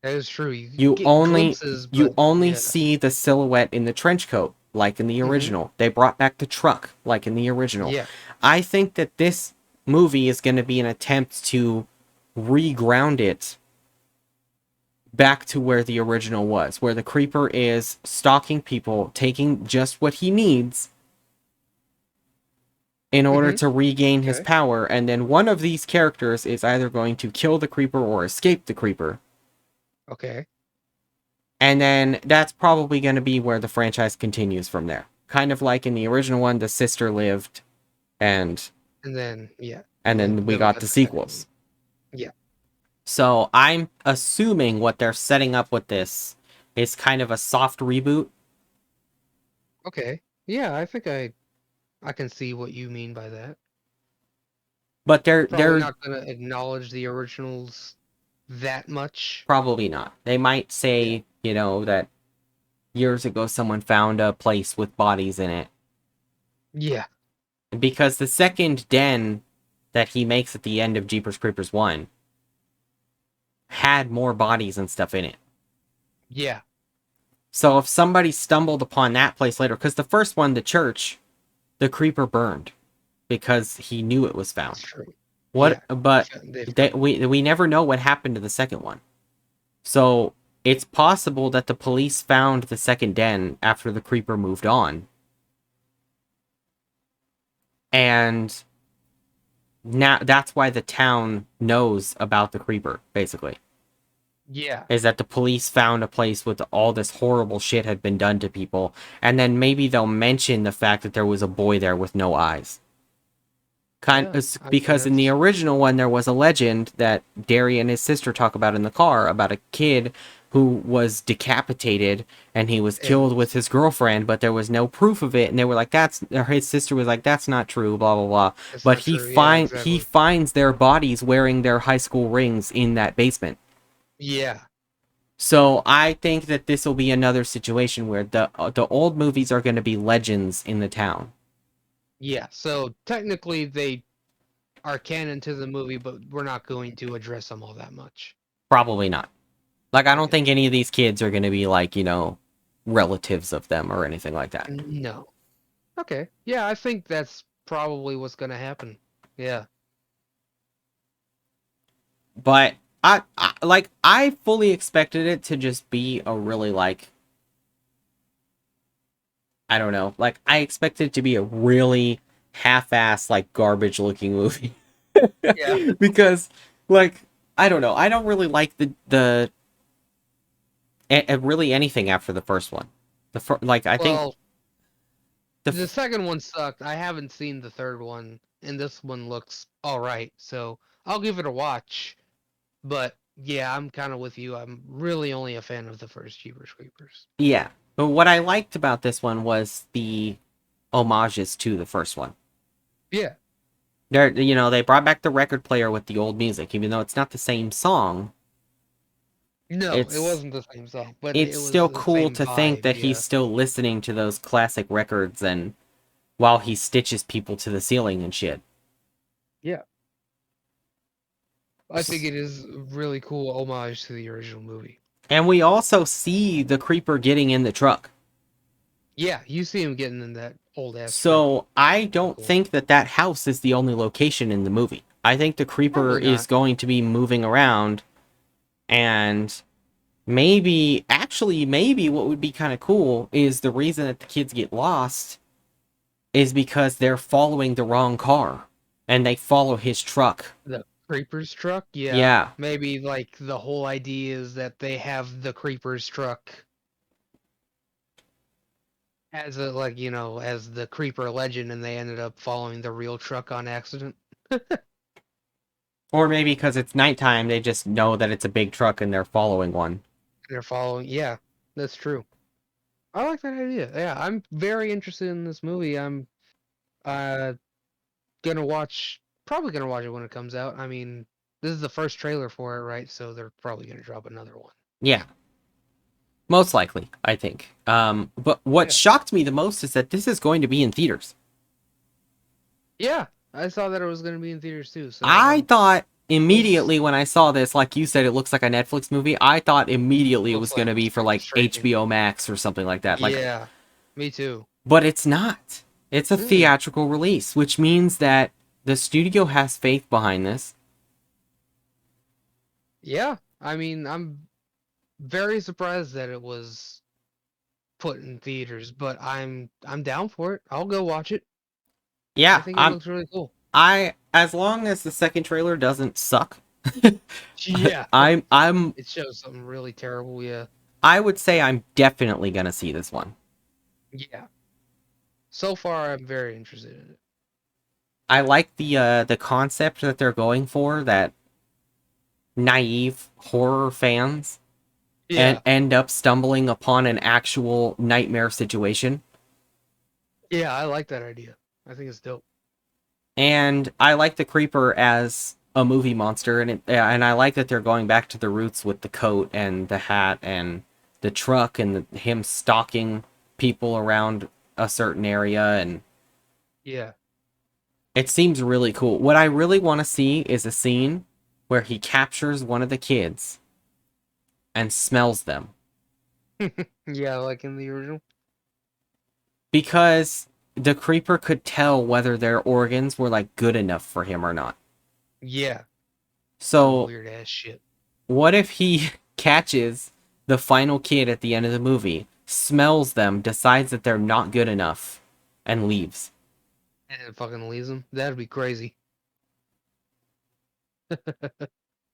That is true. You You get only glimpses, you but only yeah. see the silhouette in the trench coat, like in the Hmm. original. They brought back the truck, like in the original. Yeah, I think that this movie is going to be an attempt to reground it back to where the original was, where the creeper is stalking people, taking just what he needs in order hmm. to regain his Okay, power, and then one of these characters is either going to kill the creeper or escape the creeper. okay. And then that's probably going to be where the franchise continues from there. Kind of like in the original one, the sister lived, and And then yeah, and then we then we got got the the second one. sequels. Yeah. So I'm assuming what they're setting up with this is kind of a soft reboot, Okay. Yeah, I think I can see what you mean by that. but they're Probably they're not gonna acknowledge the originals that much. probably not. They might Yeah. say, that years ago someone found a place with bodies in it. Yeah. Because the second den that he makes at the end of Jeepers Creepers 1 had more bodies and stuff in it. Yeah. So if somebody stumbled upon that place later, because the first one, the church, the creeper burned because he knew it was That's found. true. What? Yeah. But They found it. we never know what happened to the second one. So it's possible that the police found the second den after the creeper moved on, and now that's why the town knows about the creeper. Basically, Yeah. is that the police found a place with all this horrible shit had been done to people, and then maybe they'll mention the fact that there was a boy there with no eyes. Yeah. I mean Because in the that's original one there was a legend that Derry and his sister talk about in the car about a kid who was decapitated and he was killed and with his girlfriend, but there was no proof of it, and they were like, that's or his sister was like, that's not true, blah blah blah. it's But not true. Yeah, he exactly. finds their bodies wearing their high school rings in that basement. Yeah. So I think that this will be another situation where the old movies are going to be legends in the town. Yeah. So technically they are canon to the movie, but we're not going to address them all that much. Probably not. Like, I don't Okay. think any of these kids are going to be like, relatives of them or anything like that. No. Okay. Yeah, I think that's probably what's gonna happen. Yeah. But I fully expected it to just be a really like, I don't know, like I expected it to be a really half-ass like garbage looking movie. Yeah. Because like I don't know, I don't really like really anything after the first one. Like I think Well, the the second one sucked. I haven't seen the third one, and this one looks all right. So I'll give it a watch. But yeah, I'm kind of with you. I'm really only a fan of the first Jeepers Creepers. yeah. But what I liked about this one was the homages to the first one. Yeah. They brought back the record player with the old music, even though it's not the same song. No, it It's wasn't the same song, but it's it was still the cool same to think vibe. that he's Yeah. still listening to those classic records and while he stitches people to the ceiling and shit. Yeah. I think it is a really cool homage to the original movie. And we also see the creeper getting in the truck. Yeah, you see him getting in that old ass truck. So I Pretty don't cool. think that house is the only location in the movie. I think the creeper Probably is not. going to be moving around, and maybe what would be kind of cool is the reason that the kids get lost is because they're following the wrong car and they follow his truck. The Creeper's truck? Yeah. Yeah. Maybe like the whole idea is that they have the Creeper's truck. as a like as the creeper legend, and they ended up following the real truck on accident. Or maybe because it's nighttime, they just know that it's a big truck and they're following one. They're following. Yeah, that's true. I like that idea. Yeah, I'm very interested in this movie. I'm uh probably gonna watch it when it comes out. I mean, this is the first trailer for it, right? So they're probably gonna drop another one. Yeah, most likely, I think. But what Yeah. shocked me the most is that this is going to be in theaters. Yeah, I saw that it was gonna be in theaters too. So I thought was immediately when I saw this, like you said, it looks like a Netflix movie. I thought immediately it was looks going like to be for like streaming. HBO Max or something like that. Like, Yeah, me too. but it's not. It's a Mm-mm. theatrical release, which means that the studio has faith behind this. Yeah, I mean, I'm very surprised that it was put in theaters, but I'm down for it. I'll go watch it. I Yeah, think it looks really cool. as long as the second trailer doesn't suck, Yeah, I'm it shows something really terrible. Yeah, I would say I'm definitely gonna see this one. yeah. So far, I'm very interested in it. I like the concept that they're going for, that naive horror fans and Yeah, end up stumbling upon an actual nightmare situation. yeah, I like that idea. I think it's dope. And I like the creeper as a movie monster, and I like that they're going back to the roots with the coat and the hat and the truck and him stalking people around a certain area, and Yeah, it seems really cool. What I really want to see is a scene where he captures one of the kids and smells them, yeah, like in the original. because the creeper could tell whether their organs were like good enough for him or not. Yeah, some So weird ass shit. what if he catches the final kid at the end of the movie, smells them, decides that they're not good enough, and leaves? And it fucking leaves them. That'd be crazy.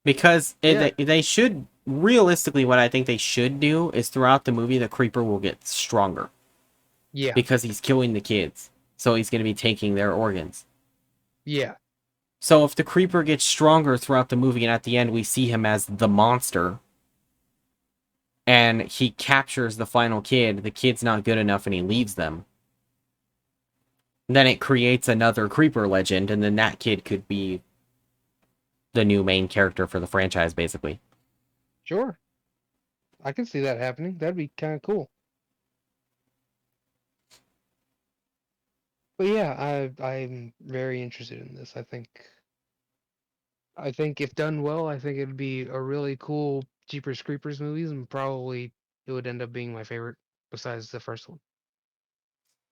Because Yeah, they should, realistically, what I think they should do is throughout the movie, the creeper will get stronger yeah, because he's killing the kids. So he's going to be taking their organs. yeah. So if the creeper gets stronger throughout the movie and at the end we see him as the monster and he captures the final kid, the kid's not good enough and he leaves them, then it creates another creeper legend, and then that kid could be the new main character for the franchise, basically. Sure, I can see that happening. That'd be kind of cool. But yeah, I'm very interested in this. I think if done well, I think it'd be a really cool Jeepers Creepers movies, and probably it would end up being my favorite besides the first one.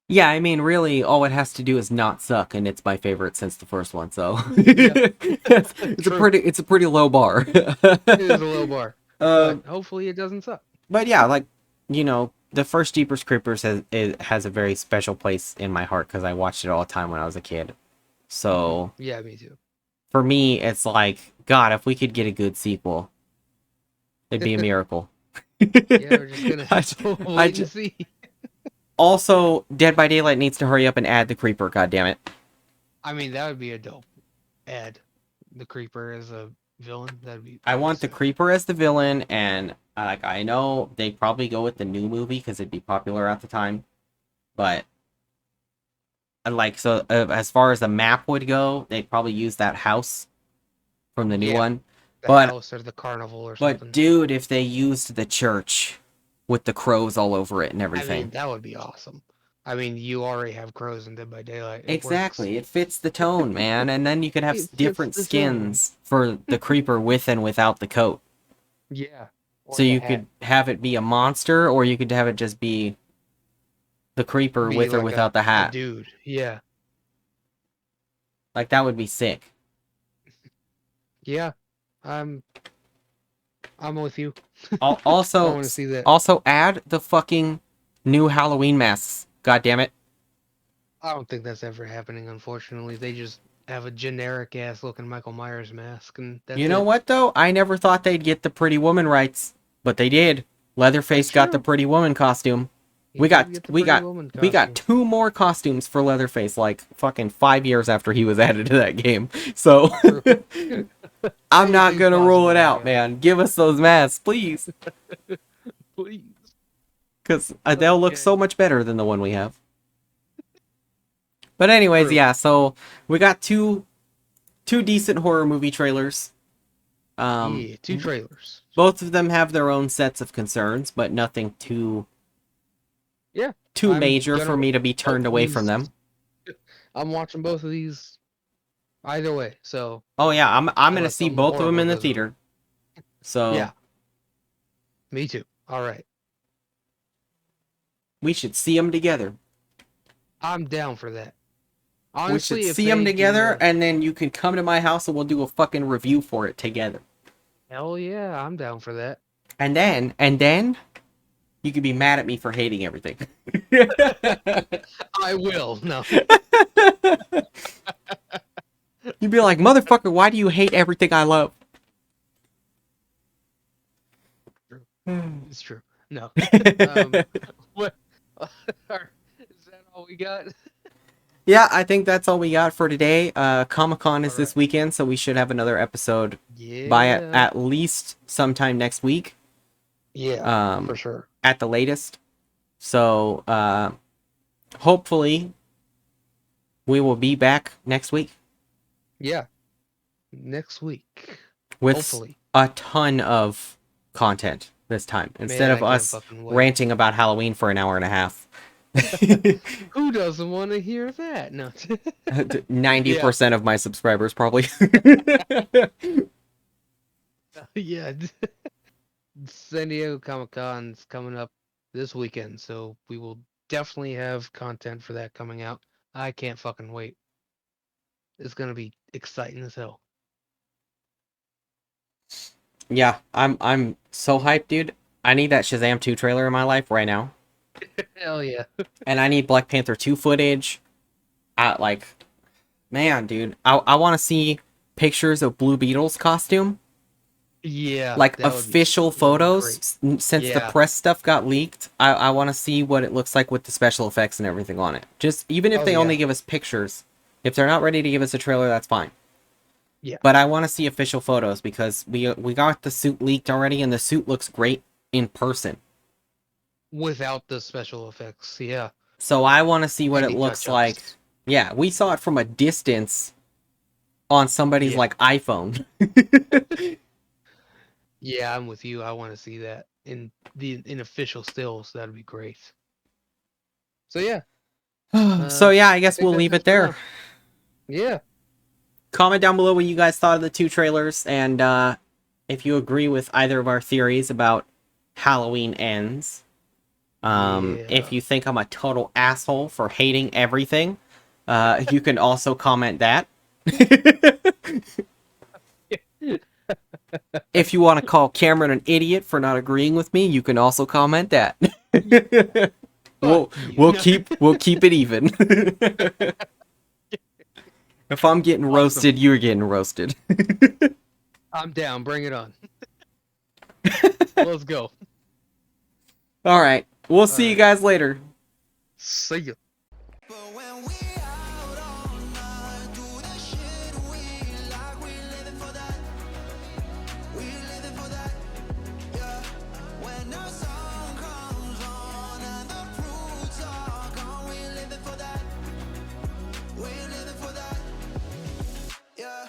Yeah, I mean, really, all it has to do is not suck, and it's my favorite since the first one. So Yeah, true. it's a pretty low bar. It is a low bar, but um, hopefully it doesn't suck. but yeah, like, the first Jeepers Creepers has a very special place in my heart because I watched it all the time when I was a kid. So Yeah, me too. for me, it's like, God, if we could get a good sequel, it'd be a miracle. Yeah, we're just gonna I, have to I wait and see. Also, Dead by Daylight needs to hurry up and add the creeper. God damn it! I mean, that would be a dope add. The creeper as a villain. I That'd be want the sick. creeper as the villain, and like I know they'd probably go with the new movie because it'd be popular at the time. But like, so as far as the map would go, they'd probably use that house from the new Yeah, one. the But house or the carnival or but something. dude, if they used the church with the crows all over it and I mean, everything. that would be awesome. I mean, you already have crows in Dead by Daylight. It works. Exactly. It fits the tone, man. And then you could have It fits different the tone. skins for the creeper with and without the coat. Yeah. So Or the you hat. could have it be a monster, or you could have it just be the creeper Be with or like without the a hat. dude. Yeah. Like that would be sick. Yeah. I'm I'm with you. I Also, want to see that. also add the fucking new Halloween masks. God damn it! I don't think that's ever happening, unfortunately. They just have a generic ass looking Michael Myers mask and You that's know it. what though? I never thought they'd get the Pretty Woman rights, but they did. That's Leatherface got the true. Pretty Woman costume. He did get the Pretty Woman we got costume. 2 more costumes for Leatherface, like fucking 5 years after he was added to that game. So True. I'm not Anything's gonna roll it possible, I out, guess. man. Give us those masks, please, Please. because they'll look Okay. so much better than the one we have. But anyways, True. yeah. So we got two decent horror movie trailers. Yeah, 2 trailers. Both of them have their own sets of concerns, but nothing Yeah, too I'm major gonna for me watch to be both turned of away from these. them. I'm watching both of these either way. So Oh yeah, I'm gonna unless see something both of them horrible in the goes on. theater. So Yeah, me too. All right, we should see them together. I'm down for that. We should Honestly, if see them they do together, a and then you can come to my house and we'll do a fucking review for it together. hell yeah, I'm down for that. And then you could be mad at me for hating everything. I will. No, You'd be like, motherfucker, why do you hate everything I love? it's true. No. What? Is that all we got? Yeah, I think that's all we got for today. Comic-Con All is this right. weekend, so we should have another episode by Yeah. at least sometime next week, Yeah, for um, sure. at the latest. So, hopefully we will be back next week Yeah, next week. with Hopefully. a ton of content this time, instead Man, of I can't us fucking wait. ranting about Halloween for an hour and a half. Who doesn't want to hear that? No. Yeah. 90% of my subscribers probably. Yeah. San Diego Comic Con's coming up this weekend, so we will definitely have content for that coming out. I can't fucking wait. It's gonna be exciting as hell. Yeah, I'm so hyped, dude. I need that Shazam 2 trailer in my life right now. Hell yeah. And I need Black Panther 2 footage. Like, man, dude. I want to see pictures of Blue Beetle's costume. Yeah, Like, that would be official that would be great. photos. Since the Yeah. press stuff got leaked, I want to see what it looks like with the special effects and everything on it. Just, even if Oh they only yeah. give us pictures. If they're not ready to give us a trailer, that's fine. Yeah. But I want to see official photos because we got the suit leaked already, and the suit looks great in person. Without the special effects. Yeah. So I want to see what it Any looks like. touch-ups. Yeah, we saw it from a distance on somebody's Yeah. like iPhone. Yeah, I'm with you. I want to see that in official stills. That'd be great. So yeah, So yeah, I I guess think we'll that's leave it it for there. now. Yeah. Comment down below what you guys thought of the 2 trailers, and if you agree with either of our theories about Halloween ends. If Yeah. you think I'm a total asshole for hating everything, you can also comment that. If you want to call Cameron an idiot for not agreeing with me, you can also comment that. we'll Fuck you. we'll No. keep it even. If I'm getting Awesome. roasted, you're getting roasted. I'm down. Bring it on. Let's go. All right. We'll All see you right. guys later. See ya.